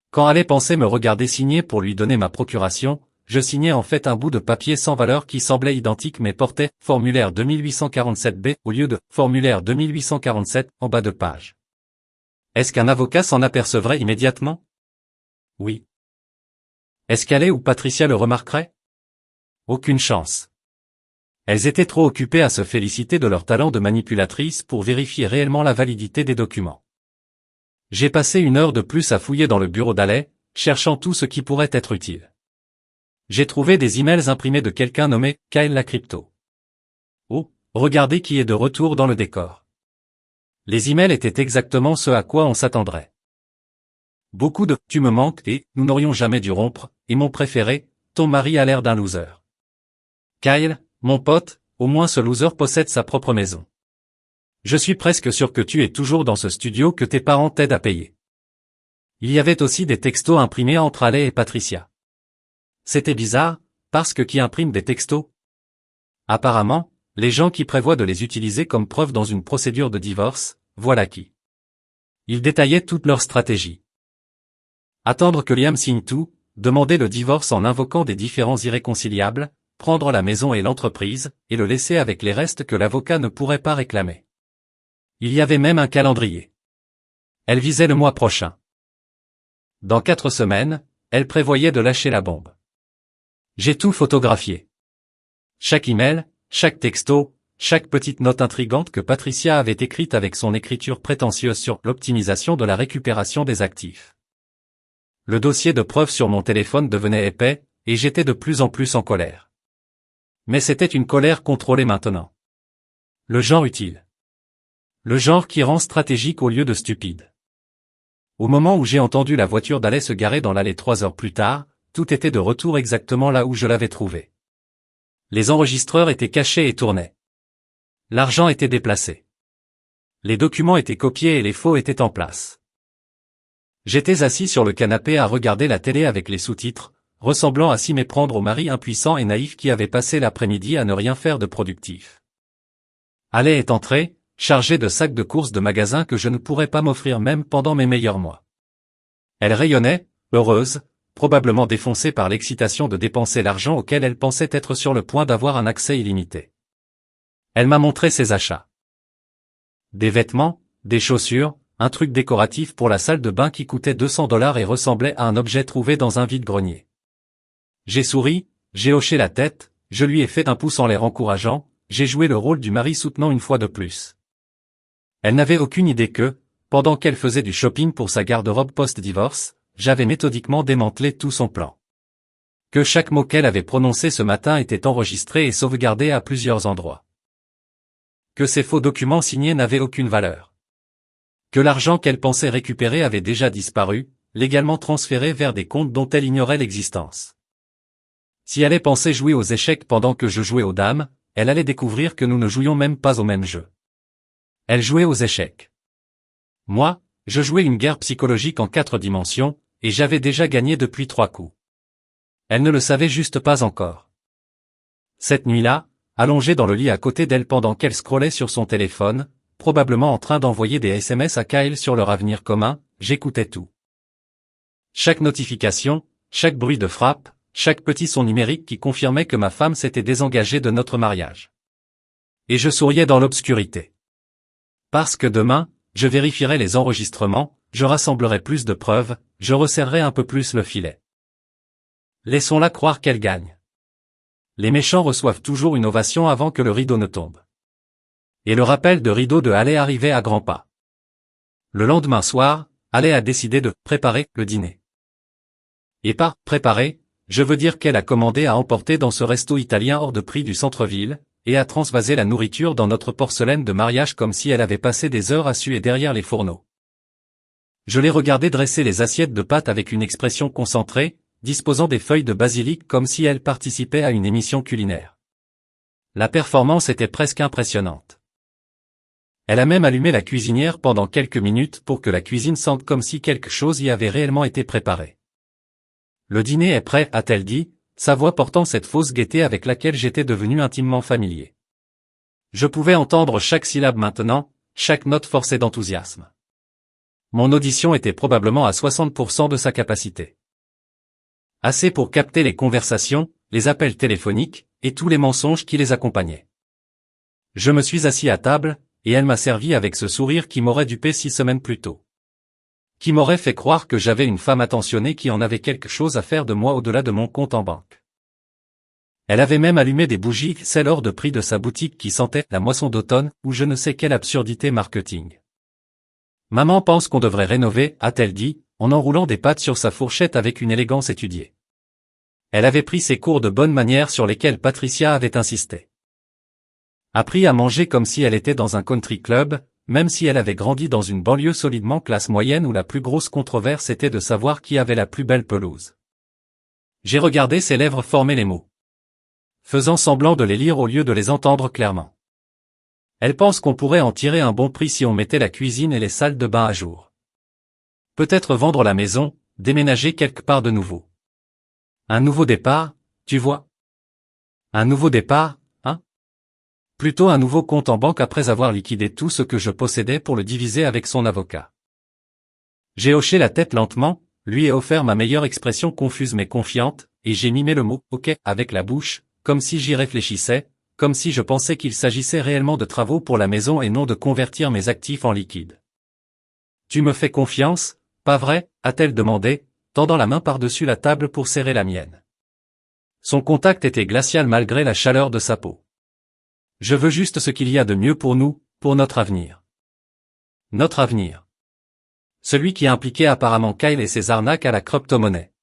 Quand Allais pensait me regarder signer pour lui donner ma procuration, je signais en fait un bout de papier sans valeur qui semblait identique mais portait « Formulaire 2847B » au lieu de « Formulaire 2847 » en bas de page. Est-ce qu'un avocat s'en apercevrait immédiatement? Oui. Est-ce qu'Allais ou Patricia le remarqueraient? Aucune chance. Elles étaient trop occupées à se féliciter de leur talent de manipulatrice pour vérifier réellement la validité des documents. J'ai passé 1 heure de plus à fouiller dans le bureau d'Allais, cherchant tout ce qui pourrait être utile. J'ai trouvé des emails imprimés de quelqu'un nommé Kyle la Crypto. Oh, regardez qui est de retour dans le décor. Les emails étaient exactement ce à quoi on s'attendrait. Beaucoup de « tu me manques » et « nous n'aurions jamais dû rompre » et mon préféré, « ton mari a l'air d'un loser ». Kyle, mon pote, au moins ce loser possède sa propre maison. Je suis presque sûr que tu es toujours dans ce studio que tes parents t'aident à payer. Il y avait aussi des textos imprimés entre Allais et Patricia. C'était bizarre, parce que qui imprime des textos? Apparemment, les gens qui prévoient de les utiliser comme preuve dans une procédure de divorce, voilà qui. Ils détaillaient toute leur stratégie. Attendre que Liam signe tout, demander le divorce en invoquant des différends irréconciliables, prendre la maison et l'entreprise, et le laisser avec les restes que l'avocat ne pourrait pas réclamer. Il y avait même un calendrier. Elle visait le mois prochain. Dans 4 semaines, elle prévoyait de lâcher la bombe. J'ai tout photographié. Chaque email, chaque texto, chaque petite note intrigante que Patricia avait écrite avec son écriture prétentieuse sur l'optimisation de la récupération des actifs. Le dossier de preuves sur mon téléphone devenait épais, et j'étais de plus en plus en colère. Mais c'était une colère contrôlée maintenant. Le genre utile. Le genre qui rend stratégique au lieu de stupide. Au moment où j'ai entendu la voiture d'Allais se garer dans l'allée 3 heures plus tard, tout était de retour exactement là où je l'avais trouvé. Les enregistreurs étaient cachés et tournaient. L'argent était déplacé. Les documents étaient copiés et les faux étaient en place. J'étais assis sur le canapé à regarder la télé avec les sous-titres, ressemblant à s'y méprendre au mari impuissant et naïf qui avait passé l'après-midi à ne rien faire de productif. Allais est entré, chargé de sacs de courses de magasins que je ne pourrais pas m'offrir même pendant mes meilleurs mois. Elle rayonnait, heureuse, probablement défoncée par l'excitation de dépenser l'argent auquel elle pensait être sur le point d'avoir un accès illimité. Elle m'a montré ses achats. Des vêtements, des chaussures, un truc décoratif pour la salle de bain qui coûtait $200 et ressemblait à un objet trouvé dans un vide-grenier. J'ai souri, j'ai hoché la tête, je lui ai fait un pouce en l'air encourageant, j'ai joué le rôle du mari soutenant une fois de plus. Elle n'avait aucune idée que, pendant qu'elle faisait du shopping pour sa garde-robe post-divorce, j'avais méthodiquement démantelé tout son plan. Que chaque mot qu'elle avait prononcé ce matin était enregistré et sauvegardé à plusieurs endroits. Que ces faux documents signés n'avaient aucune valeur. Que l'argent qu'elle pensait récupérer avait déjà disparu, légalement transféré vers des comptes dont elle ignorait l'existence. Si elle pensait jouer aux échecs pendant que je jouais aux dames, elle allait découvrir que nous ne jouions même pas au même jeu. Elle jouait aux échecs. Moi, je jouais une guerre psychologique en 4 dimensions, et j'avais déjà gagné depuis 3 coups. Elle ne le savait juste pas encore. Cette nuit-là, allongée dans le lit à côté d'elle pendant qu'elle scrollait sur son téléphone, probablement en train d'envoyer des SMS à Kyle sur leur avenir commun, j'écoutais tout. Chaque notification, chaque bruit de frappe, chaque petit son numérique qui confirmait que ma femme s'était désengagée de notre mariage. Et je souriais dans l'obscurité. Parce que demain, je vérifierai les enregistrements, je rassemblerai plus de preuves, je resserrerai un peu plus le filet. Laissons-la croire qu'elle gagne. Les méchants reçoivent toujours une ovation avant que le rideau ne tombe. Et le rappel de rideau de Allais arrivait à grands pas. Le lendemain soir, Allais a décidé de préparer le dîner. Et par préparer, je veux dire qu'elle a commandé à emporter dans ce resto italien hors de prix du centre-ville, et a transvasé la nourriture dans notre porcelaine de mariage comme si elle avait passé des heures à suer derrière les fourneaux. Je l'ai regardé dresser les assiettes de pâtes avec une expression concentrée, disposant des feuilles de basilic comme si elle participait à une émission culinaire. La performance était presque impressionnante. Elle a même allumé la cuisinière pendant quelques minutes pour que la cuisine sente comme si quelque chose y avait réellement été préparé. Le dîner est prêt, a-t-elle dit, sa voix portant cette fausse gaieté avec laquelle j'étais devenu intimement familier. Je pouvais entendre chaque syllabe maintenant, chaque note forcée d'enthousiasme. Mon audition était probablement à 60% de sa capacité. Assez pour capter les conversations, les appels téléphoniques, et tous les mensonges qui les accompagnaient. Je me suis assis à table, et elle m'a servi avec ce sourire qui m'aurait dupé 6 semaines plus tôt. Qui m'aurait fait croire que j'avais une femme attentionnée qui en avait quelque chose à faire de moi au-delà de mon compte en banque. Elle avait même allumé des bougies, celles hors de prix de sa boutique qui sentait la moisson d'automne ou je ne sais quelle absurdité marketing. Maman pense qu'on devrait rénover, a-t-elle dit, en enroulant des pâtes sur sa fourchette avec une élégance étudiée. Elle avait pris ses cours de bonne manière sur lesquels Patricia avait insisté. Appris à manger comme si elle était dans un country club, même si elle avait grandi dans une banlieue solidement classe moyenne où la plus grosse controverse était de savoir qui avait la plus belle pelouse. J'ai regardé ses lèvres former les mots, faisant semblant de les lire au lieu de les entendre clairement. Elle pense qu'on pourrait en tirer un bon prix si on mettait la cuisine et les salles de bain à jour. Peut-être vendre la maison, déménager quelque part de nouveau. Un nouveau départ, tu vois? Un nouveau départ, hein? Plutôt un nouveau compte en banque après avoir liquidé tout ce que je possédais pour le diviser avec son avocat. J'ai hoché la tête lentement, lui ai offert ma meilleure expression confuse mais confiante, et j'ai mimé le mot « ok » avec la bouche, comme si j'y réfléchissais, comme si je pensais qu'il s'agissait réellement de travaux pour la maison et non de convertir mes actifs en liquide. « Tu me fais confiance, pas vrai ?» a-t-elle demandé, tendant la main par-dessus la table pour serrer la mienne. Son contact était glacial malgré la chaleur de sa peau. Je veux juste ce qu'il y a de mieux pour nous, pour notre avenir. Notre avenir. Celui qui impliquait apparemment Kyle et ses arnaques à la crypto-monnaie.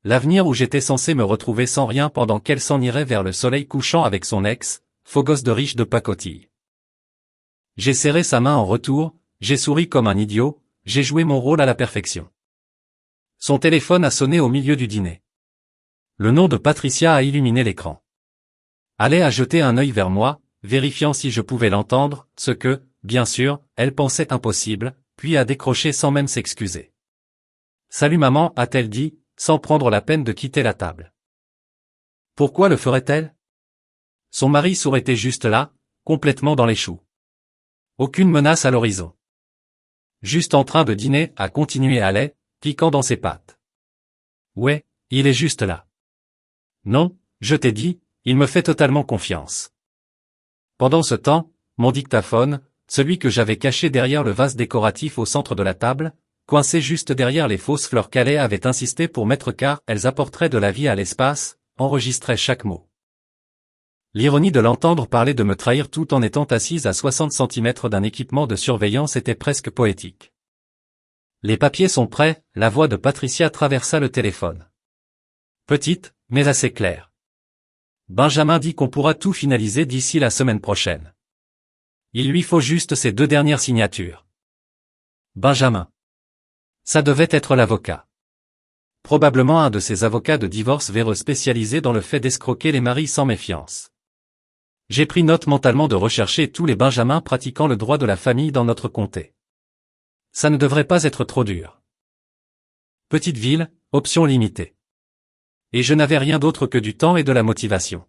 L'avenir où j'étais censé me retrouver sans rien pendant qu'elle s'en irait vers le soleil couchant avec son ex, faux gosse de riche de pacotille. J'ai serré sa main en retour, j'ai souri comme un idiot, j'ai joué mon rôle à la perfection. Son téléphone a sonné au milieu du dîner. Le nom de Patricia a illuminé l'écran. Allait a jeté un œil vers moi, vérifiant si je pouvais l'entendre, ce que, bien sûr, elle pensait impossible, puis a décroché sans même s'excuser. « Salut maman » a-t-elle dit, sans prendre la peine de quitter la table. Pourquoi le ferait-elle? Son mari souhaitait juste là, complètement dans les choux. Aucune menace à l'horizon. Juste en train de dîner, a continué Allais, piquant dans ses pattes. Ouais, il est juste là. Non, je t'ai dit, il me fait totalement confiance. Pendant ce temps, mon dictaphone, celui que j'avais caché derrière le vase décoratif au centre de la table, coincé juste derrière les fausses fleurs qu'Allais avait insisté pour mettre car elles apporteraient de la vie à l'espace, enregistrait chaque mot. L'ironie de l'entendre parler de me trahir tout en étant assise à 60 cm d'un équipement de surveillance était presque poétique. Les papiers sont prêts, la voix de Patricia traversa le téléphone. Petite, mais assez claire. Benjamin dit qu'on pourra tout finaliser d'ici la semaine prochaine. Il lui faut juste ces 2 dernières signatures. Benjamin. Ça devait être l'avocat. Probablement un de ces avocats de divorce véreux spécialisés dans le fait d'escroquer les maris sans méfiance. J'ai pris note mentalement de rechercher tous les Benjamins pratiquant le droit de la famille dans notre comté. Ça ne devrait pas être trop dur. Petite ville, option limitée. Et je n'avais rien d'autre que du temps et de la motivation.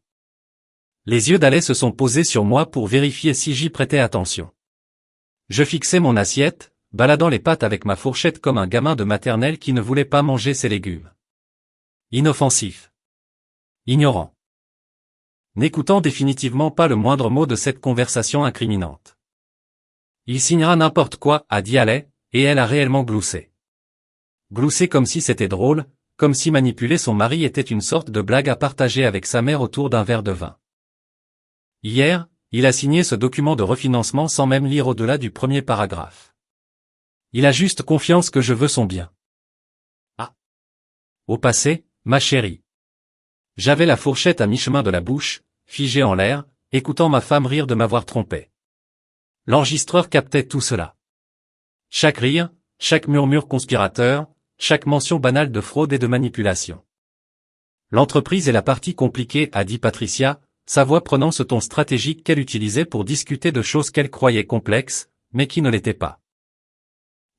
Les yeux d'Allais se sont posés sur moi pour vérifier si j'y prêtais attention. Je fixais mon assiette, baladant les pâtes avec ma fourchette comme un gamin de maternelle qui ne voulait pas manger ses légumes. Inoffensif. Ignorant. N'écoutant définitivement pas le moindre mot de cette conversation incriminante. Il signera n'importe quoi, a dit Allais, et elle a réellement gloussé. Gloussé comme si c'était drôle, comme si manipuler son mari était une sorte de blague à partager avec sa mère autour d'un verre de vin. Hier, il a signé ce document de refinancement sans même lire au-delà du premier paragraphe. Il a juste confiance que je veux son bien. Ah. Au passé, ma chérie. J'avais la fourchette à mi-chemin de la bouche, figée en l'air, écoutant ma femme rire de m'avoir trompé. L'enregistreur captait tout cela. Chaque rire, chaque murmure conspirateur, chaque mention banale de fraude et de manipulation. L'entreprise est la partie compliquée, a dit Patricia, sa voix prenant ce ton stratégique qu'elle utilisait pour discuter de choses qu'elle croyait complexes, mais qui ne l'étaient pas.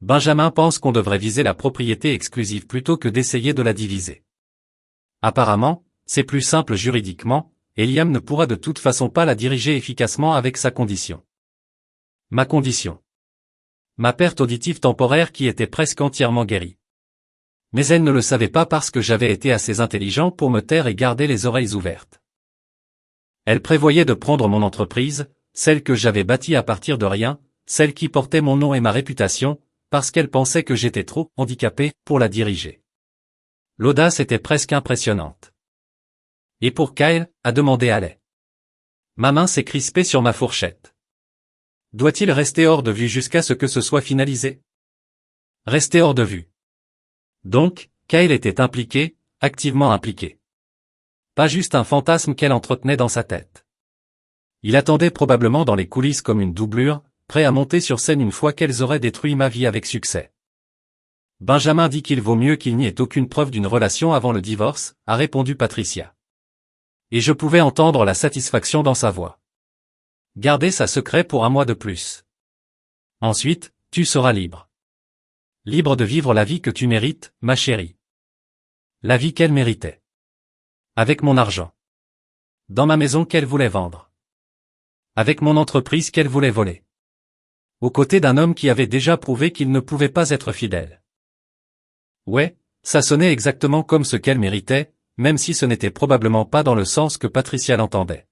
Benjamin pense qu'on devrait viser la propriété exclusive plutôt que d'essayer de la diviser. Apparemment, c'est plus simple juridiquement, et Liam ne pourra de toute façon pas la diriger efficacement avec sa condition. Ma condition. Ma perte auditive temporaire qui était presque entièrement guérie. Mais elle ne le savait pas parce que j'avais été assez intelligent pour me taire et garder les oreilles ouvertes. Elle prévoyait de prendre mon entreprise, celle que j'avais bâtie à partir de rien, celle qui portait mon nom et ma réputation, parce qu'elle pensait que j'étais trop handicapé pour la diriger. L'audace était presque impressionnante. Et pour Kyle, a demandé Haley. Ma main s'est crispée sur ma fourchette. Doit-il rester hors de vue jusqu'à ce que ce soit finalisé? Rester hors de vue. Donc, Kyle était impliqué, activement impliqué. Pas juste un fantasme qu'elle entretenait dans sa tête. Il attendait probablement dans les coulisses comme une doublure, prêt à monter sur scène une fois qu'elles auraient détruit ma vie avec succès. Benjamin dit qu'il vaut mieux qu'il n'y ait aucune preuve d'une relation avant le divorce, a répondu Patricia. Et je pouvais entendre la satisfaction dans sa voix. Garder ça secret pour un mois de plus. Ensuite, tu seras libre. Libre de vivre la vie que tu mérites, ma chérie. La vie qu'elle méritait. Avec mon argent. Dans ma maison qu'elle voulait vendre. Avec mon entreprise qu'elle voulait voler. Aux côtés d'un homme qui avait déjà prouvé qu'il ne pouvait pas être fidèle. Ouais, ça sonnait exactement comme ce qu'elle méritait, même si ce n'était probablement pas dans le sens que Patricia l'entendait.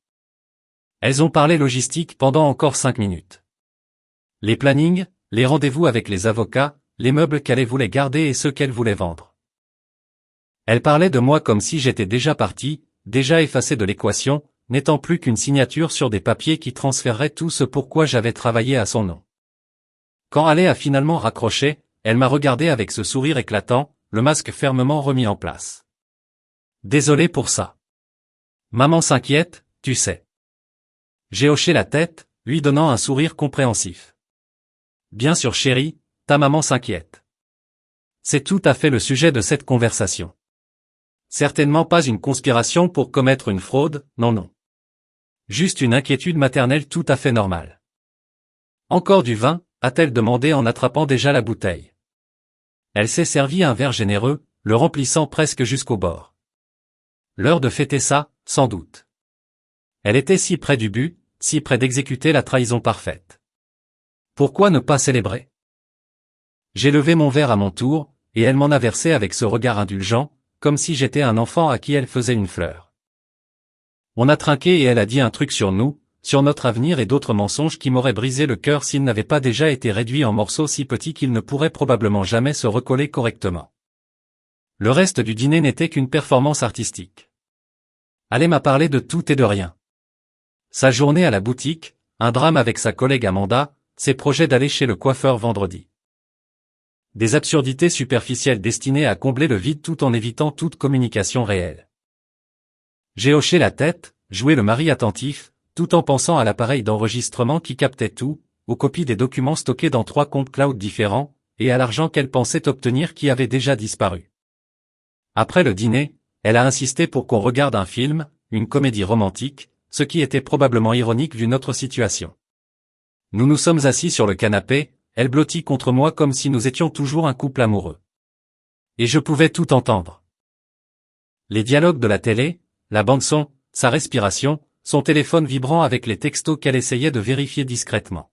Elles ont parlé logistique pendant encore 5 minutes. Les plannings, les rendez-vous avec les avocats, les meubles qu'elle voulait garder et ceux qu'elle voulait vendre. Elle parlait de moi comme si j'étais déjà parti, déjà effacé de l'équation, n'étant plus qu'une signature sur des papiers qui transféreraient tout ce pourquoi j'avais travaillé à son nom. Quand Haley a finalement raccroché, elle m'a regardé avec ce sourire éclatant, le masque fermement remis en place. Désolé pour ça. Maman s'inquiète, tu sais. J'ai hoché la tête, lui donnant un sourire compréhensif. Bien sûr chérie, ta maman s'inquiète. C'est tout à fait le sujet de cette conversation. Certainement pas une conspiration pour commettre une fraude, non. Juste une inquiétude maternelle tout à fait normale. Encore du vin, a-t-elle demandé en attrapant déjà la bouteille. Elle s'est servie un verre généreux, le remplissant presque jusqu'au bord. L'heure de fêter ça, sans doute. Elle était si près du but, si près d'exécuter la trahison parfaite. Pourquoi ne pas célébrer? J'ai levé mon verre à mon tour, et elle m'en a versé avec ce regard indulgent, comme si j'étais un enfant à qui elle faisait une fleur. On a trinqué et elle a dit un truc sur nous, sur notre avenir et d'autres mensonges qui m'auraient brisé le cœur s'ils n'avaient pas déjà été réduits en morceaux si petits qu'ils ne pourraient probablement jamais se recoller correctement. Le reste du dîner n'était qu'une performance artistique. Haley m'a parlé de tout et de rien. Sa journée à la boutique, un drame avec sa collègue Amanda, ses projets d'aller chez le coiffeur vendredi. Des absurdités superficielles destinées à combler le vide tout en évitant toute communication réelle. J'ai hoché la tête, joué le mari attentif, tout en pensant à l'appareil d'enregistrement qui captait tout, aux copies des documents stockés dans 3 comptes cloud différents, et à l'argent qu'elle pensait obtenir qui avait déjà disparu. Après le dîner, elle a insisté pour qu'on regarde un film, une comédie romantique, ce qui était probablement ironique vu notre situation. Nous nous sommes assis sur le canapé, elle blottit contre moi comme si nous étions toujours un couple amoureux. Et je pouvais tout entendre. Les dialogues de la télé, la bande-son, sa respiration, son téléphone vibrant avec les textos qu'elle essayait de vérifier discrètement.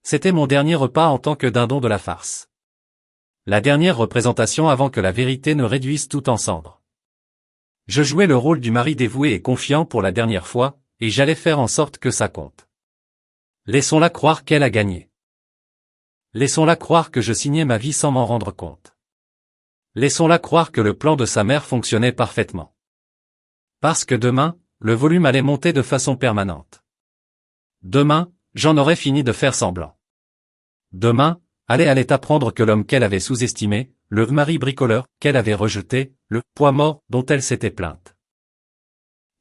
C'était mon dernier repas en tant que dindon de la farce. La dernière représentation avant que la vérité ne réduise tout en cendres. Je jouais le rôle du mari dévoué et confiant pour la dernière fois, et j'allais faire en sorte que ça compte. Laissons-la croire qu'elle a gagné. Laissons-la croire que je signais ma vie sans m'en rendre compte. Laissons-la croire que le plan de sa mère fonctionnait parfaitement. Parce que demain, le volume allait monter de façon permanente. Demain, j'en aurais fini de faire semblant. Demain, Haley allait apprendre que l'homme qu'elle avait sous-estimé, le mari bricoleur qu'elle avait rejeté, le poids mort dont elle s'était plainte.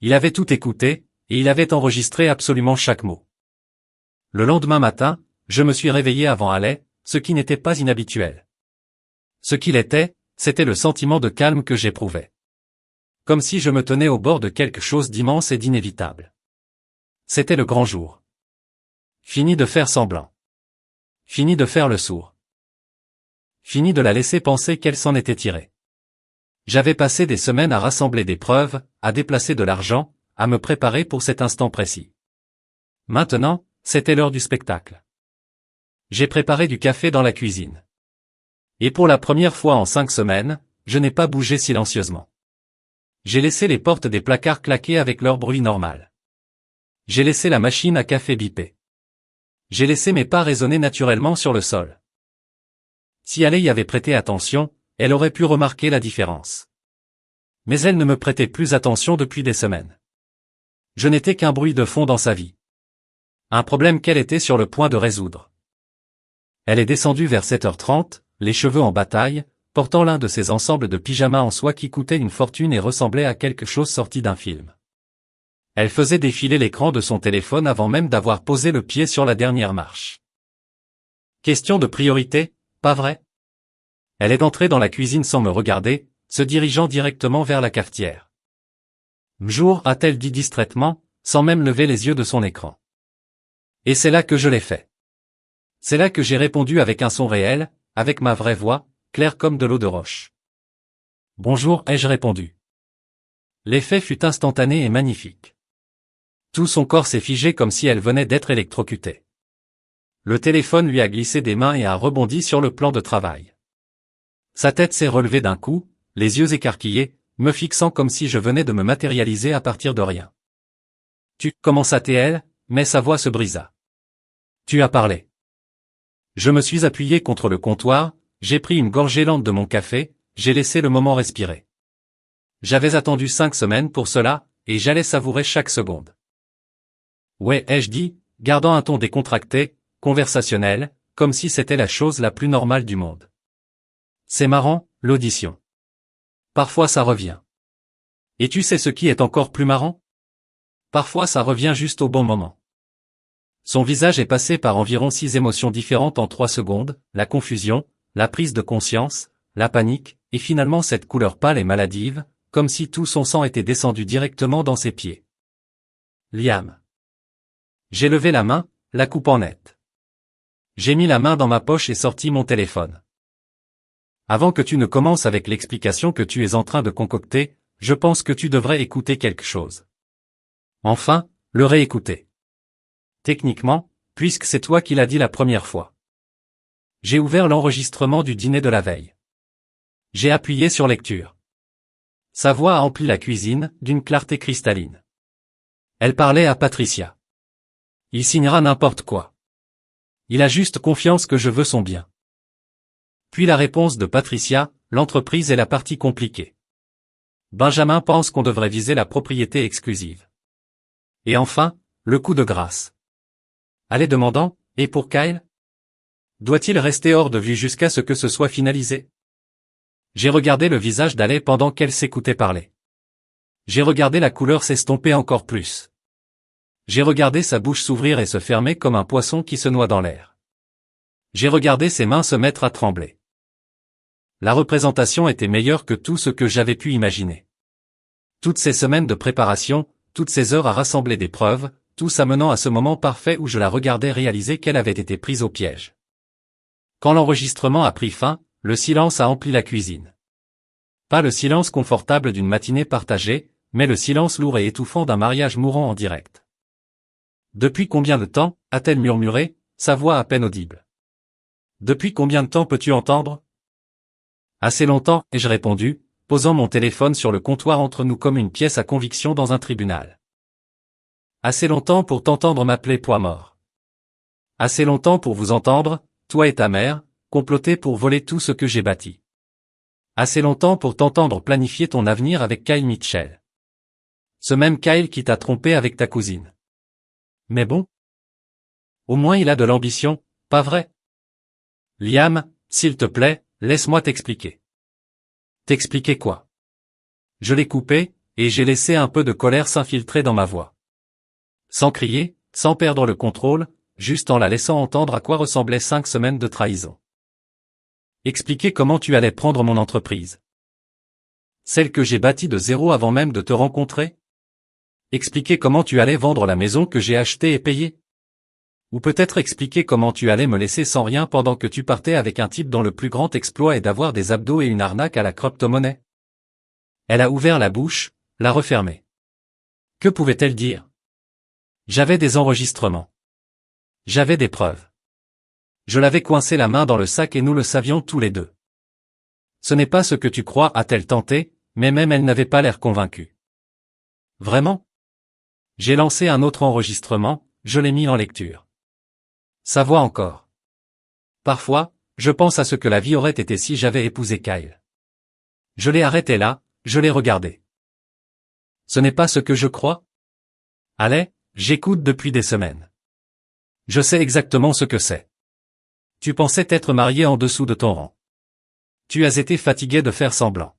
Il avait tout écouté, et il avait enregistré absolument chaque mot. Le lendemain matin, je me suis réveillé avant Haley, ce qui n'était pas inhabituel. Ce qu'il était, c'était le sentiment de calme que j'éprouvais. Comme si je me tenais au bord de quelque chose d'immense et d'inévitable. C'était le grand jour. Fini de faire semblant. Fini de faire le sourd. Fini de la laisser penser qu'elle s'en était tirée. J'avais passé des semaines à rassembler des preuves, à déplacer de l'argent, à me préparer pour cet instant précis. Maintenant, c'était l'heure du spectacle. J'ai préparé du café dans la cuisine. Et pour la première fois en 5 semaines, je n'ai pas bougé silencieusement. J'ai laissé les portes des placards claquer avec leur bruit normal. J'ai laissé la machine à café biper. J'ai laissé mes pas résonner naturellement sur le sol. Si Haley y avait prêté attention, elle aurait pu remarquer la différence. Mais elle ne me prêtait plus attention depuis des semaines. Je n'étais qu'un bruit de fond dans sa vie. Un problème qu'elle était sur le point de résoudre. Elle est descendue vers 7h30, les cheveux en bataille, portant l'un de ces ensembles de pyjamas en soie qui coûtaient une fortune et ressemblaient à quelque chose sorti d'un film. Elle faisait défiler l'écran de son téléphone avant même d'avoir posé le pied sur la dernière marche. Question de priorité, pas vrai? Elle est entrée dans la cuisine sans me regarder, se dirigeant directement vers la cafetière. M'jour, a-t-elle dit distraitement, sans même lever les yeux de son écran. Et c'est là que je l'ai fait. C'est là que j'ai répondu avec un son réel, avec ma vraie voix, claire comme de l'eau de roche. Bonjour, ai-je répondu. L'effet fut instantané et magnifique. Tout son corps s'est figé comme si elle venait d'être électrocutée. Le téléphone lui a glissé des mains et a rebondi sur le plan de travail. Sa tête s'est relevée d'un coup, les yeux écarquillés, me fixant comme si je venais de me matérialiser à partir de rien. Tu, commença-t-elle, mais sa voix se brisa. Tu as parlé. Je me suis appuyé contre le comptoir, j'ai pris une gorgée lente de mon café, j'ai laissé le moment respirer. J'avais attendu 5 semaines pour cela, et j'allais savourer chaque seconde. Ouais, ai-je dit, gardant un ton décontracté, conversationnel, comme si c'était la chose la plus normale du monde. C'est marrant, l'audition. Parfois ça revient. Et tu sais ce qui est encore plus marrant? Parfois ça revient juste au bon moment. Son visage est passé par environ 6 émotions différentes en 3 secondes, la confusion, la prise de conscience, la panique, et finalement cette couleur pâle et maladive, comme si tout son sang était descendu directement dans ses pieds. Liam. J'ai levé la main, la coupant net. J'ai mis la main dans ma poche et sorti mon téléphone. Avant que tu ne commences avec l'explication que tu es en train de concocter, je pense que tu devrais écouter quelque chose. Enfin, le réécouter. Techniquement, puisque c'est toi qui l'as dit la première fois. J'ai ouvert l'enregistrement du dîner de la veille. J'ai appuyé sur lecture. Sa voix a empli la cuisine, d'une clarté cristalline. Elle parlait à Patricia. Il signera n'importe quoi. Il a juste confiance que je veux son bien. Puis la réponse de Patricia, l'entreprise est la partie compliquée. Benjamin pense qu'on devrait viser la propriété exclusive. Et enfin, le coup de grâce. Haley demandant, et pour Kyle? Doit-il rester hors de vue jusqu'à ce que ce soit finalisé? J'ai regardé le visage d'Haley pendant qu'elle s'écoutait parler. J'ai regardé la couleur s'estomper encore plus. J'ai regardé sa bouche s'ouvrir et se fermer comme un poisson qui se noie dans l'air. J'ai regardé ses mains se mettre à trembler. La représentation était meilleure que tout ce que j'avais pu imaginer. Toutes ces semaines de préparation, toutes ces heures à rassembler des preuves, tout s'amenant à ce moment parfait où je la regardais réaliser qu'elle avait été prise au piège. Quand l'enregistrement a pris fin, le silence a empli la cuisine. Pas le silence confortable d'une matinée partagée, mais le silence lourd et étouffant d'un mariage mourant en direct. Depuis combien de temps, a-t-elle murmuré, sa voix à peine audible. Depuis combien de temps peux-tu entendre? Assez longtemps, ai-je répondu, posant mon téléphone sur le comptoir entre nous comme une pièce à conviction dans un tribunal. Assez longtemps pour t'entendre m'appeler poids mort. Assez longtemps pour vous entendre, toi et ta mère, comploter pour voler tout ce que j'ai bâti. Assez longtemps pour t'entendre planifier ton avenir avec Kyle Mitchell. Ce même Kyle qui t'a trompé avec ta cousine. Mais bon. Au moins il a de l'ambition, pas vrai? Liam, s'il te plaît, laisse-moi t'expliquer. T'expliquer quoi? Je l'ai coupé, et j'ai laissé un peu de colère s'infiltrer dans ma voix. Sans crier, sans perdre le contrôle, juste en la laissant entendre à quoi ressemblaient 5 semaines de trahison. Expliquer comment tu allais prendre mon entreprise. Celle que j'ai bâtie de zéro avant même de te rencontrer. Expliquer comment tu allais vendre la maison que j'ai achetée et payée. Ou peut-être expliquer comment tu allais me laisser sans rien pendant que tu partais avec un type dont le plus grand exploit est d'avoir des abdos et une arnaque à la crypto-monnaie. Elle a ouvert la bouche, l'a refermée. Que pouvait-elle dire? J'avais des enregistrements. J'avais des preuves. Je l'avais coincé la main dans le sac et nous le savions tous les deux. Ce n'est pas ce que tu crois, a-t-elle tenté, mais même elle n'avait pas l'air convaincue. Vraiment? J'ai lancé un autre enregistrement, je l'ai mis en lecture. Sa voix encore. Parfois, je pense à ce que la vie aurait été si j'avais épousé Kyle. Je l'ai arrêté là, je l'ai regardé. Ce n'est pas ce que je crois? Allez, j'écoute depuis des semaines. Je sais exactement ce que c'est. Tu pensais t'être marié en dessous de ton rang. Tu as été fatigué de faire semblant.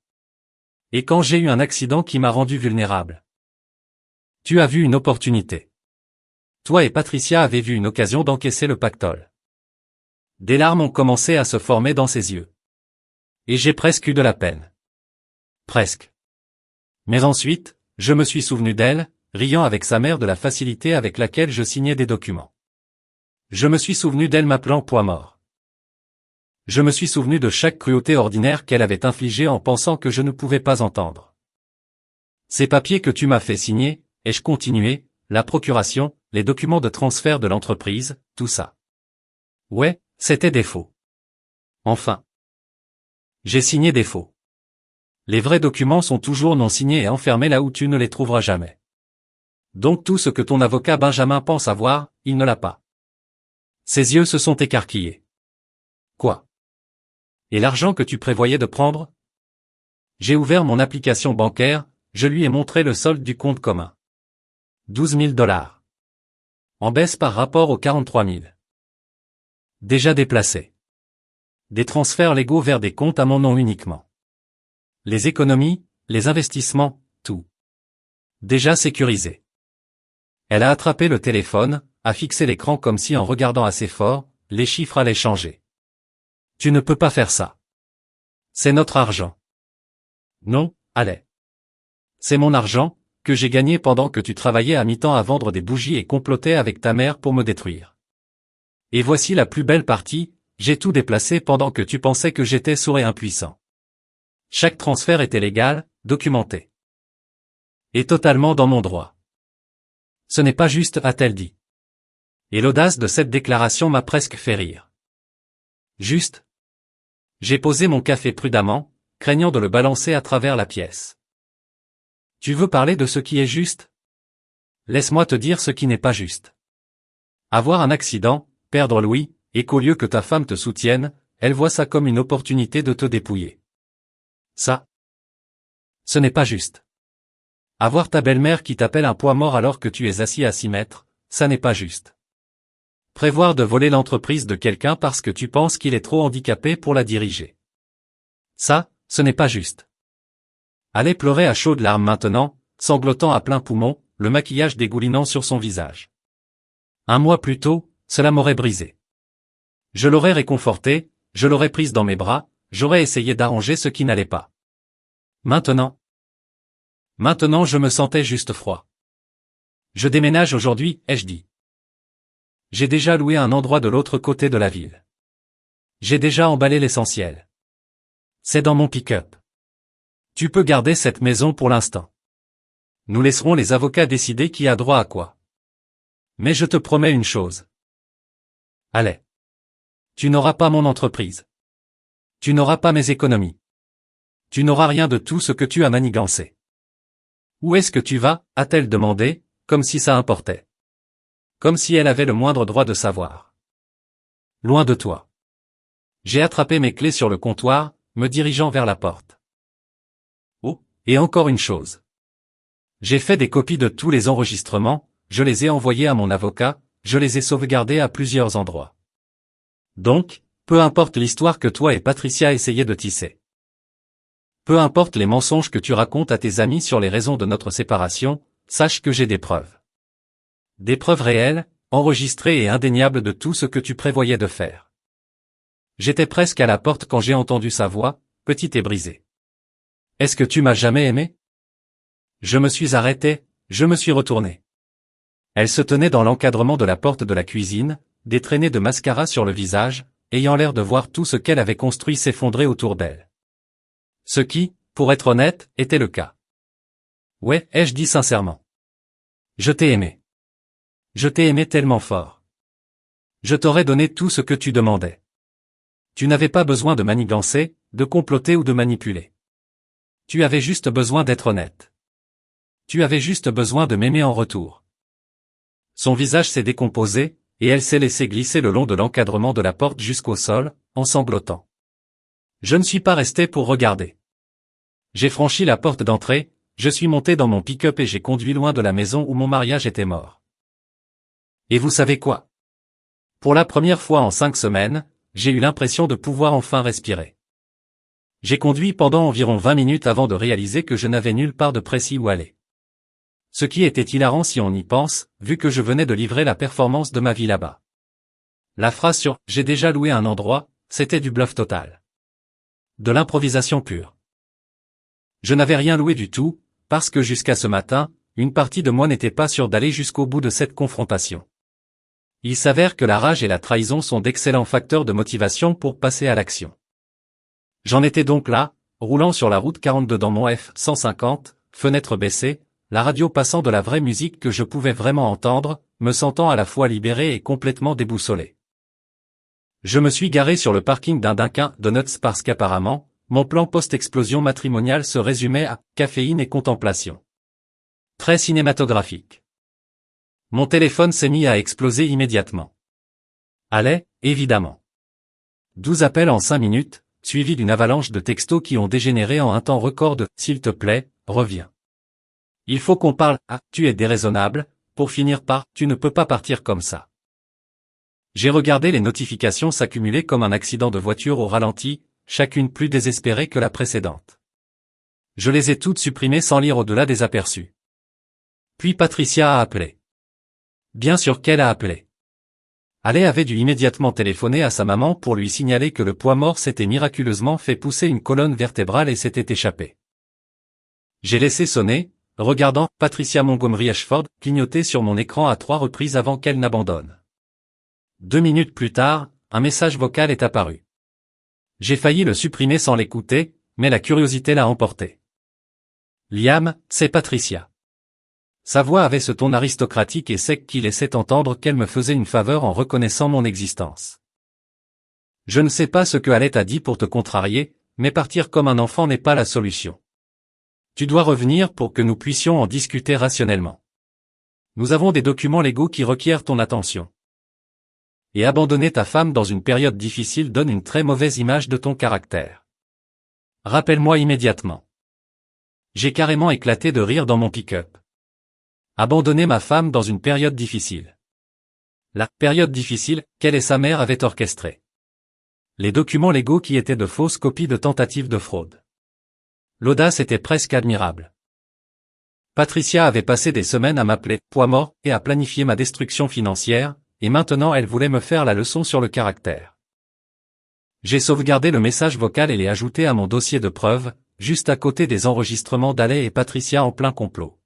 Et quand j'ai eu un accident qui m'a rendu vulnérable. Tu as vu une opportunité. Toi et Patricia avez vu une occasion d'encaisser le pactole. Des larmes ont commencé à se former dans ses yeux. Et j'ai presque eu de la peine. Presque. Mais ensuite, je me suis souvenu d'elle, riant avec sa mère de la facilité avec laquelle je signais des documents. Je me suis souvenu d'elle m'appelant poids mort. Je me suis souvenu de chaque cruauté ordinaire qu'elle avait infligée en pensant que je ne pouvais pas entendre. Ces papiers que tu m'as fait signer, ai-je continué, la procuration, les documents de transfert de l'entreprise, tout ça. Ouais, c'était des faux. Enfin. J'ai signé des faux. Les vrais documents sont toujours non signés et enfermés là où tu ne les trouveras jamais. Donc tout ce que ton avocat Benjamin pense avoir, il ne l'a pas. Ses yeux se sont écarquillés. Quoi? Et l'argent que tu prévoyais de prendre? J'ai ouvert mon application bancaire, je lui ai montré le solde du compte commun. 12 000 $. En baisse par rapport aux 43 000. Déjà déplacé. Des transferts légaux vers des comptes à mon nom uniquement. Les économies, les investissements, tout. Déjà sécurisé. Elle a attrapé le téléphone, a fixé l'écran comme si en regardant assez fort, les chiffres allaient changer. Tu ne peux pas faire ça. C'est notre argent. Non, allez. C'est mon argent, que j'ai gagné pendant que tu travaillais à mi-temps à vendre des bougies et complotais avec ta mère pour me détruire. Et voici la plus belle partie, j'ai tout déplacé pendant que tu pensais que j'étais sourd et impuissant. Chaque transfert était légal, documenté. Et totalement dans mon droit. Ce n'est pas juste, a-t-elle dit. Et l'audace de cette déclaration m'a presque fait rire. Juste. J'ai posé mon café prudemment, craignant de le balancer à travers la pièce. Tu veux parler de ce qui est juste? Laisse-moi te dire ce qui n'est pas juste. Avoir un accident, perdre Louis, et qu'au lieu que ta femme te soutienne, elle voit ça comme une opportunité de te dépouiller. Ça. Ce n'est pas juste. Avoir ta belle-mère qui t'appelle un poids mort alors que tu es assis à 6 mètres, ça n'est pas juste. Prévoir de voler l'entreprise de quelqu'un parce que tu penses qu'il est trop handicapé pour la diriger. Ça, ce n'est pas juste. Aller pleurer à chaudes larmes maintenant, sanglotant à plein poumon, le maquillage dégoulinant sur son visage. Un mois plus tôt, cela m'aurait brisé. Je l'aurais réconfortée, je l'aurais prise dans mes bras, j'aurais essayé d'arranger ce qui n'allait pas. Maintenant, je me sentais juste froid. Je déménage aujourd'hui, ai-je dit. J'ai déjà loué un endroit de l'autre côté de la ville. J'ai déjà emballé l'essentiel. C'est dans mon pick-up. Tu peux garder cette maison pour l'instant. Nous laisserons les avocats décider qui a droit à quoi. Mais je te promets une chose. Allez. Tu n'auras pas mon entreprise. Tu n'auras pas mes économies. Tu n'auras rien de tout ce que tu as manigancé. Où est-ce que tu vas, a-t-elle demandé, comme si ça importait. Comme si elle avait le moindre droit de savoir. Loin de toi. J'ai attrapé mes clés sur le comptoir, me dirigeant vers la porte. Oh, et encore une chose. J'ai fait des copies de tous les enregistrements, je les ai envoyés à mon avocat, je les ai sauvegardés à plusieurs endroits. Donc, peu importe l'histoire que toi et Patricia essayez de tisser. Peu importe les mensonges que tu racontes à tes amis sur les raisons de notre séparation, sache que j'ai des preuves. Des preuves réelles, enregistrées et indéniables de tout ce que tu prévoyais de faire. J'étais presque à la porte quand j'ai entendu sa voix, petite et brisée. Est-ce que tu m'as jamais aimé? Je me suis arrêté, je me suis retourné. Elle se tenait dans l'encadrement de la porte de la cuisine, des traînées de mascara sur le visage, ayant l'air de voir tout ce qu'elle avait construit s'effondrer autour d'elle. Ce qui, pour être honnête, était le cas. Ouais, ai-je dit sincèrement. Je t'ai aimé. Je t'ai aimé tellement fort. Je t'aurais donné tout ce que tu demandais. Tu n'avais pas besoin de manigancer, de comploter ou de manipuler. Tu avais juste besoin d'être honnête. Tu avais juste besoin de m'aimer en retour. Son visage s'est décomposé, et elle s'est laissée glisser le long de l'encadrement de la porte jusqu'au sol, en sanglotant. Je ne suis pas resté pour regarder. J'ai franchi la porte d'entrée, je suis monté dans mon pick-up et j'ai conduit loin de la maison où mon mariage était mort. Et vous savez quoi? Pour la première fois en 5 semaines, j'ai eu l'impression de pouvoir enfin respirer. J'ai conduit pendant environ 20 minutes avant de réaliser que je n'avais nulle part de précis où aller. Ce qui était hilarant si on y pense, vu que je venais de livrer la performance de ma vie là-bas. La phrase sur « j'ai déjà loué un endroit », c'était du bluff total. De l'improvisation pure. Je n'avais rien loué du tout, parce que jusqu'à ce matin, une partie de moi n'était pas sûre d'aller jusqu'au bout de cette confrontation. Il s'avère que la rage et la trahison sont d'excellents facteurs de motivation pour passer à l'action. J'en étais donc là, roulant sur la route 42 dans mon F-150, fenêtre baissée, la radio passant de la vraie musique que je pouvais vraiment entendre, me sentant à la fois libéré et complètement déboussolé. Je me suis garé sur le parking d'un Dunkin' Donuts parce qu'apparemment, mon plan post-explosion matrimoniale se résumait à caféine et contemplation. Très cinématographique. Mon téléphone s'est mis à exploser immédiatement. Allez, évidemment. 12 appels en 5 minutes, suivis d'une avalanche de textos qui ont dégénéré en un temps record de « s'il te plaît, reviens ». Il faut qu'on parle « ah, tu es déraisonnable », pour finir par « tu ne peux pas partir comme ça ». J'ai regardé les notifications s'accumuler comme un accident de voiture au ralenti, chacune plus désespérée que la précédente. Je les ai toutes supprimées sans lire au-delà des aperçus. Puis Patricia a appelé. Bien sûr qu'elle a appelé. Ale avait dû immédiatement téléphoner à sa maman pour lui signaler que le poids mort s'était miraculeusement fait pousser une colonne vertébrale et s'était échappé. J'ai laissé sonner, regardant Patricia Montgomery Ashford clignoter sur mon écran à 3 reprises avant qu'elle n'abandonne. 2 minutes plus tard, un message vocal est apparu. J'ai failli le supprimer sans l'écouter, mais la curiosité l'a emporté. Liam, c'est Patricia. Sa voix avait ce ton aristocratique et sec qui laissait entendre qu'elle me faisait une faveur en reconnaissant mon existence. Je ne sais pas ce que Alette a dit pour te contrarier, mais partir comme un enfant n'est pas la solution. Tu dois revenir pour que nous puissions en discuter rationnellement. Nous avons des documents légaux qui requièrent ton attention. Et abandonner ta femme dans une période difficile donne une très mauvaise image de ton caractère. Rappelle-moi immédiatement. J'ai carrément éclaté de rire dans mon pick-up. Abandonner ma femme dans une période difficile. La période difficile qu'elle et sa mère avaient orchestrée. Les documents légaux qui étaient de fausses copies de tentatives de fraude. L'audace était presque admirable. Patricia avait passé des semaines à m'appeler « poids mort » et à planifier ma destruction financière, et maintenant elle voulait me faire la leçon sur le caractère. J'ai sauvegardé le message vocal et l'ai ajouté à mon dossier de preuves, juste à côté des enregistrements d'Ale et Patricia en plein complot.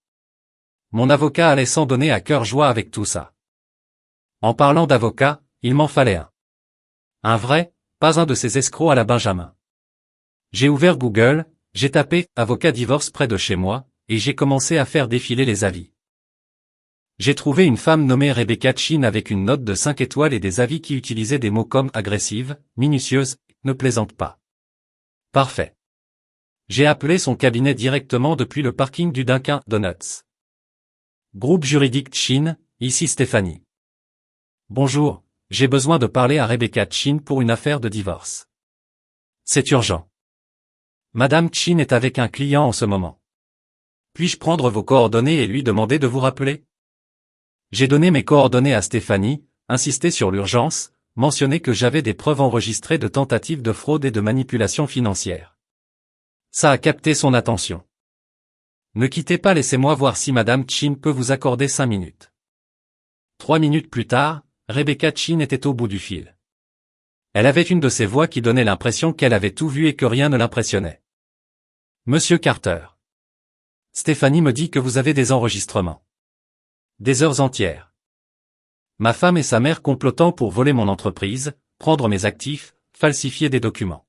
Mon avocat allait s'en donner à cœur joie avec tout ça. En parlant d'avocat, il m'en fallait un. Un vrai, pas un de ces escrocs à la Benjamin. J'ai ouvert Google, j'ai tapé « avocat divorce près de chez moi » et j'ai commencé à faire défiler les avis. J'ai trouvé une femme nommée Rebecca Chin avec une note de 5 étoiles et des avis qui utilisaient des mots comme agressive, minutieuse, ne plaisante pas. Parfait. J'ai appelé son cabinet directement depuis le parking du Dunkin' Donuts. Groupe juridique Chin, ici Stéphanie. Bonjour, j'ai besoin de parler à Rebecca Chin pour une affaire de divorce. C'est urgent. Madame Chin est avec un client en ce moment. Puis-je prendre vos coordonnées et lui demander de vous rappeler? J'ai donné mes coordonnées à Stéphanie, insisté sur l'urgence, mentionné que j'avais des preuves enregistrées de tentatives de fraude et de manipulation financière. Ça a capté son attention. Ne quittez pas, laissez-moi voir si Madame Chin peut vous accorder 5 minutes. 3 minutes plus tard, Rebecca Chin était au bout du fil. Elle avait une de ces voix qui donnait l'impression qu'elle avait tout vu et que rien ne l'impressionnait. Monsieur Carter. Stéphanie me dit que vous avez des enregistrements. Des heures entières. Ma femme et sa mère complotant pour voler mon entreprise, prendre mes actifs, falsifier des documents.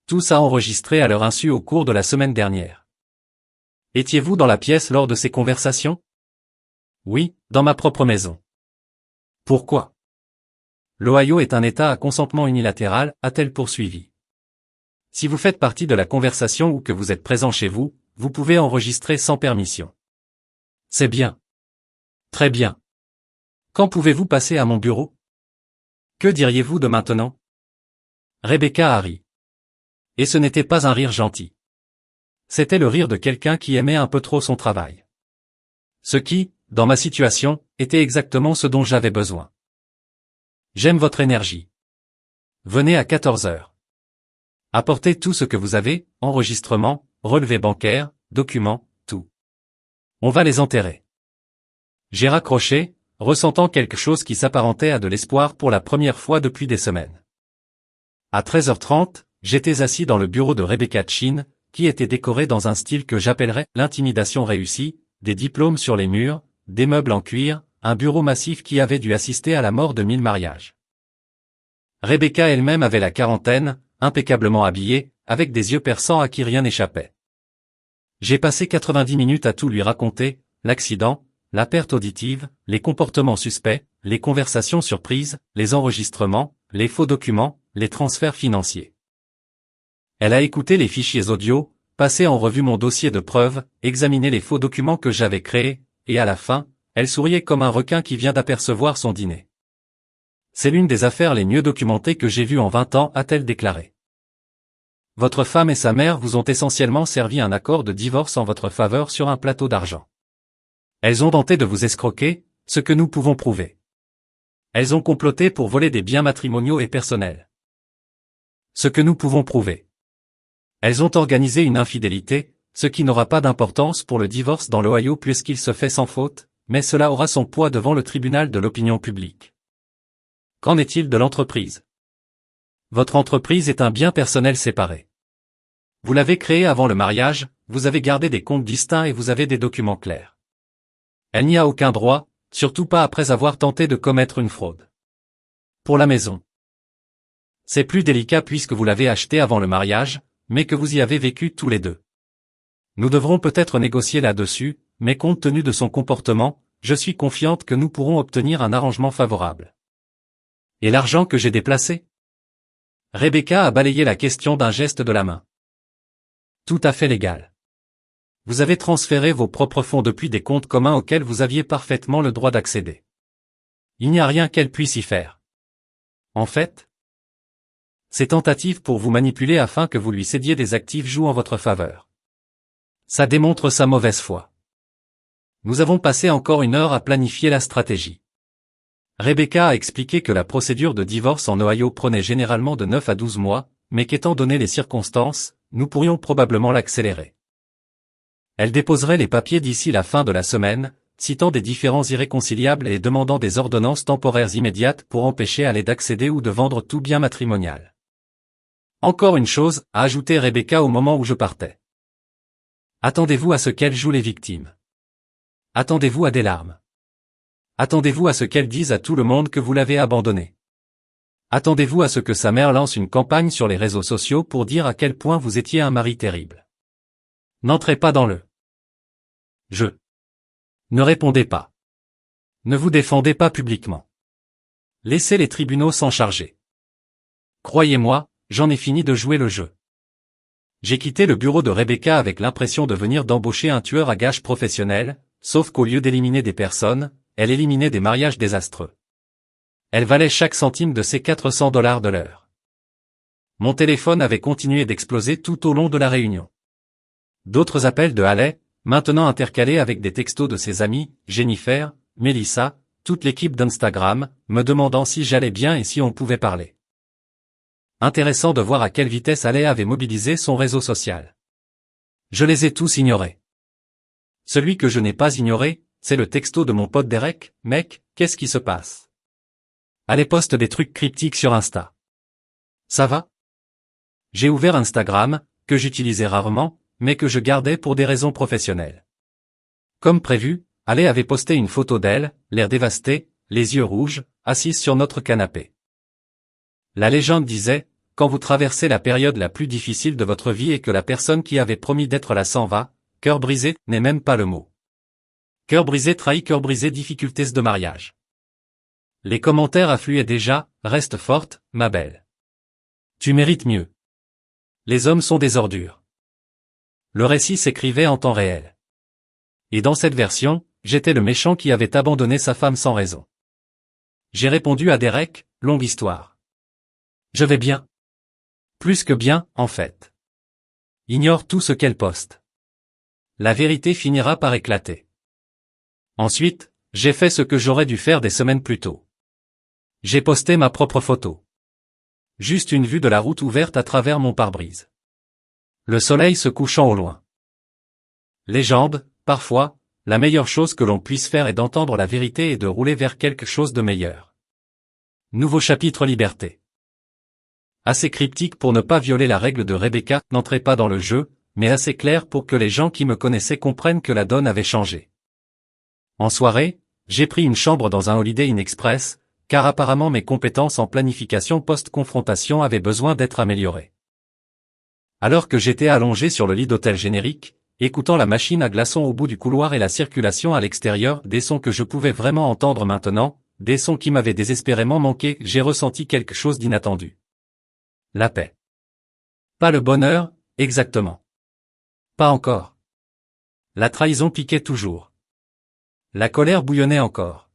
Tout ça enregistré à leur insu au cours de la semaine dernière. Étiez-vous dans la pièce lors de ces conversations? Oui, dans ma propre maison. Pourquoi? L'Ohio est un État à consentement unilatéral, a-t-elle poursuivi. Si vous faites partie de la conversation ou que vous êtes présent chez vous, vous pouvez enregistrer sans permission. C'est bien. Très bien. Quand pouvez-vous passer à mon bureau? Que diriez-vous de maintenant? Rebecca a ri. Et ce n'était pas un rire gentil. C'était le rire de quelqu'un qui aimait un peu trop son travail. Ce qui, dans ma situation, était exactement ce dont j'avais besoin. J'aime votre énergie. Venez à 14 heures. Apportez tout ce que vous avez, enregistrements, relevés bancaires, documents, tout. On va les enterrer. J'ai raccroché, ressentant quelque chose qui s'apparentait à de l'espoir pour la première fois depuis des semaines. À 13h30, j'étais assis dans le bureau de Rebecca Chin, qui était décoré dans un style que j'appellerais l'intimidation réussie, des diplômes sur les murs, des meubles en cuir, un bureau massif qui avait dû assister à la mort de 1000 mariages. Rebecca elle-même avait la quarantaine, impeccablement habillée, avec des yeux perçants à qui rien n'échappait. J'ai passé 90 minutes à tout lui raconter, l'accident, la perte auditive, les comportements suspects, les conversations surprises, les enregistrements, les faux documents, les transferts financiers. Elle a écouté les fichiers audio, passé en revue mon dossier de preuves, examiné les faux documents que j'avais créés, et à la fin, elle souriait comme un requin qui vient d'apercevoir son dîner. C'est l'une des affaires les mieux documentées que j'ai vues en 20 ans, a-t-elle déclaré. Votre femme et sa mère vous ont essentiellement servi un accord de divorce en votre faveur sur un plateau d'argent. Elles ont tenté de vous escroquer, ce que nous pouvons prouver. Elles ont comploté pour voler des biens matrimoniaux et personnels. Ce que nous pouvons prouver. Elles ont organisé une infidélité, ce qui n'aura pas d'importance pour le divorce dans l'Ohio puisqu'il se fait sans faute, mais cela aura son poids devant le tribunal de l'opinion publique. Qu'en est-il de l'entreprise? Votre entreprise est un bien personnel séparé. Vous l'avez créé avant le mariage, vous avez gardé des comptes distincts et vous avez des documents clairs. Elle n'y a aucun droit, surtout pas après avoir tenté de commettre une fraude. Pour la maison. C'est plus délicat puisque vous l'avez acheté avant le mariage, mais que vous y avez vécu tous les deux. Nous devrons peut-être négocier là-dessus, mais compte tenu de son comportement, je suis confiante que nous pourrons obtenir un arrangement favorable. Et l'argent que j'ai déplacé? Rebecca a balayé la question d'un geste de la main. Tout à fait légal. Vous avez transféré vos propres fonds depuis des comptes communs auxquels vous aviez parfaitement le droit d'accéder. Il n'y a rien qu'elle puisse y faire. En fait, ces tentatives pour vous manipuler afin que vous lui cédiez des actifs jouent en votre faveur. Ça démontre sa mauvaise foi. Nous avons passé encore 1 heure à planifier la stratégie. Rebecca a expliqué que la procédure de divorce en Ohio prenait généralement de 9 à 12 mois, mais qu'étant donné les circonstances, nous pourrions probablement l'accélérer. Elle déposerait les papiers d'ici la fin de la semaine, citant des différends irréconciliables et demandant des ordonnances temporaires immédiates pour empêcher Haley d'accéder ou de vendre tout bien matrimonial. Encore une chose, a ajouté Rebecca au moment où je partais. Attendez-vous à ce qu'elle joue les victimes. Attendez-vous à des larmes. Attendez-vous à ce qu'elle dise à tout le monde que vous l'avez abandonnée. Attendez-vous à ce que sa mère lance une campagne sur les réseaux sociaux pour dire à quel point vous étiez un mari terrible. N'entrez pas dans le jeu. Ne répondez pas. Ne vous défendez pas publiquement. Laissez les tribunaux s'en charger. Croyez-moi, j'en ai fini de jouer le jeu. J'ai quitté le bureau de Rebecca avec l'impression de venir d'embaucher un tueur à gages professionnel, sauf qu'au lieu d'éliminer des personnes, elle éliminait des mariages désastreux. Elle valait chaque centime de ses $400 de l'heure. Mon téléphone avait continué d'exploser tout au long de la réunion. D'autres appels de Haley, maintenant intercalés avec des textos de ses amis, Jennifer, Melissa, toute l'équipe d'Instagram, me demandant si j'allais bien et si on pouvait parler. Intéressant de voir à quelle vitesse Haley avait mobilisé son réseau social. Je les ai tous ignorés. Celui que je n'ai pas ignoré, c'est le texto de mon pote Derek, mec, qu'est-ce qui se passe? Allez, poste des trucs cryptiques sur Insta. Ça va? J'ai ouvert Instagram, que j'utilisais rarement, mais que je gardais pour des raisons professionnelles. Comme prévu, Ale avait posté une photo d'elle, l'air dévasté, les yeux rouges, assise sur notre canapé. La légende disait, quand vous traversez la période la plus difficile de votre vie et que la personne qui avait promis d'être là s'en va, cœur brisé n'est même pas le mot. Cœur brisé trahit cœur brisé, difficultés de mariage. Les commentaires affluaient déjà, reste forte, ma belle. Tu mérites mieux. Les hommes sont des ordures. Le récit s'écrivait en temps réel. Et dans cette version, j'étais le méchant qui avait abandonné sa femme sans raison. J'ai répondu à Derek, longue histoire. Je vais bien. Plus que bien, en fait. Ignore tout ce qu'elle poste. La vérité finira par éclater. Ensuite, j'ai fait ce que j'aurais dû faire des semaines plus tôt. J'ai posté ma propre photo. Juste une vue de la route ouverte à travers mon pare-brise. Le soleil se couchant au loin. Légende, parfois, la meilleure chose que l'on puisse faire est d'entendre la vérité et de rouler vers quelque chose de meilleur. Nouveau chapitre liberté. Assez cryptique pour ne pas violer la règle de Rebecca, n'entrez pas dans le jeu, mais assez clair pour que les gens qui me connaissaient comprennent que la donne avait changé. En soirée, j'ai pris une chambre dans un Holiday Inn Express, car apparemment mes compétences en planification post-confrontation avaient besoin d'être améliorées. Alors que j'étais allongé sur le lit d'hôtel générique, écoutant la machine à glaçons au bout du couloir et la circulation à l'extérieur, des sons que je pouvais vraiment entendre maintenant, des sons qui m'avaient désespérément manqué, j'ai ressenti quelque chose d'inattendu. La paix. Pas le bonheur, exactement. Pas encore. La trahison piquait toujours. La colère bouillonnait encore.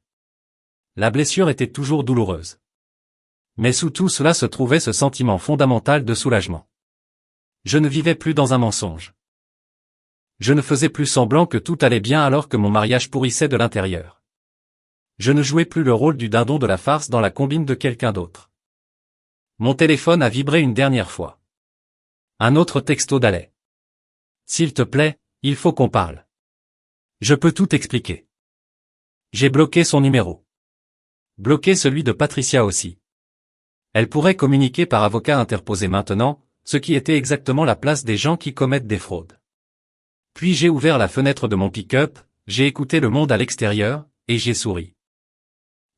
La blessure était toujours douloureuse. Mais sous tout cela se trouvait ce sentiment fondamental de soulagement. Je ne vivais plus dans un mensonge. Je ne faisais plus semblant que tout allait bien alors que mon mariage pourrissait de l'intérieur. Je ne jouais plus le rôle du dindon de la farce dans la combine de quelqu'un d'autre. Mon téléphone a vibré une dernière fois. Un autre texto d'Alais. S'il te plaît, il faut qu'on parle. Je peux tout expliquer. J'ai bloqué son numéro. Bloqué celui de Patricia aussi. Elle pourrait communiquer par avocat interposé maintenant, ce qui était exactement la place des gens qui commettent des fraudes. Puis j'ai ouvert la fenêtre de mon pick-up, j'ai écouté le monde à l'extérieur, et j'ai souri.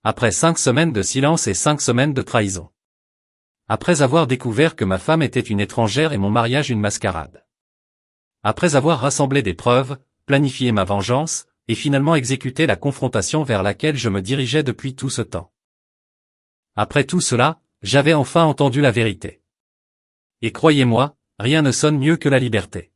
Après 5 semaines de silence et 5 semaines de trahison. Après avoir découvert que ma femme était une étrangère et mon mariage une mascarade. Après avoir rassemblé des preuves, planifié ma vengeance, et finalement exécuté la confrontation vers laquelle je me dirigeais depuis tout ce temps. Après tout cela, j'avais enfin entendu la vérité. Et croyez-moi, rien ne sonne mieux que la liberté.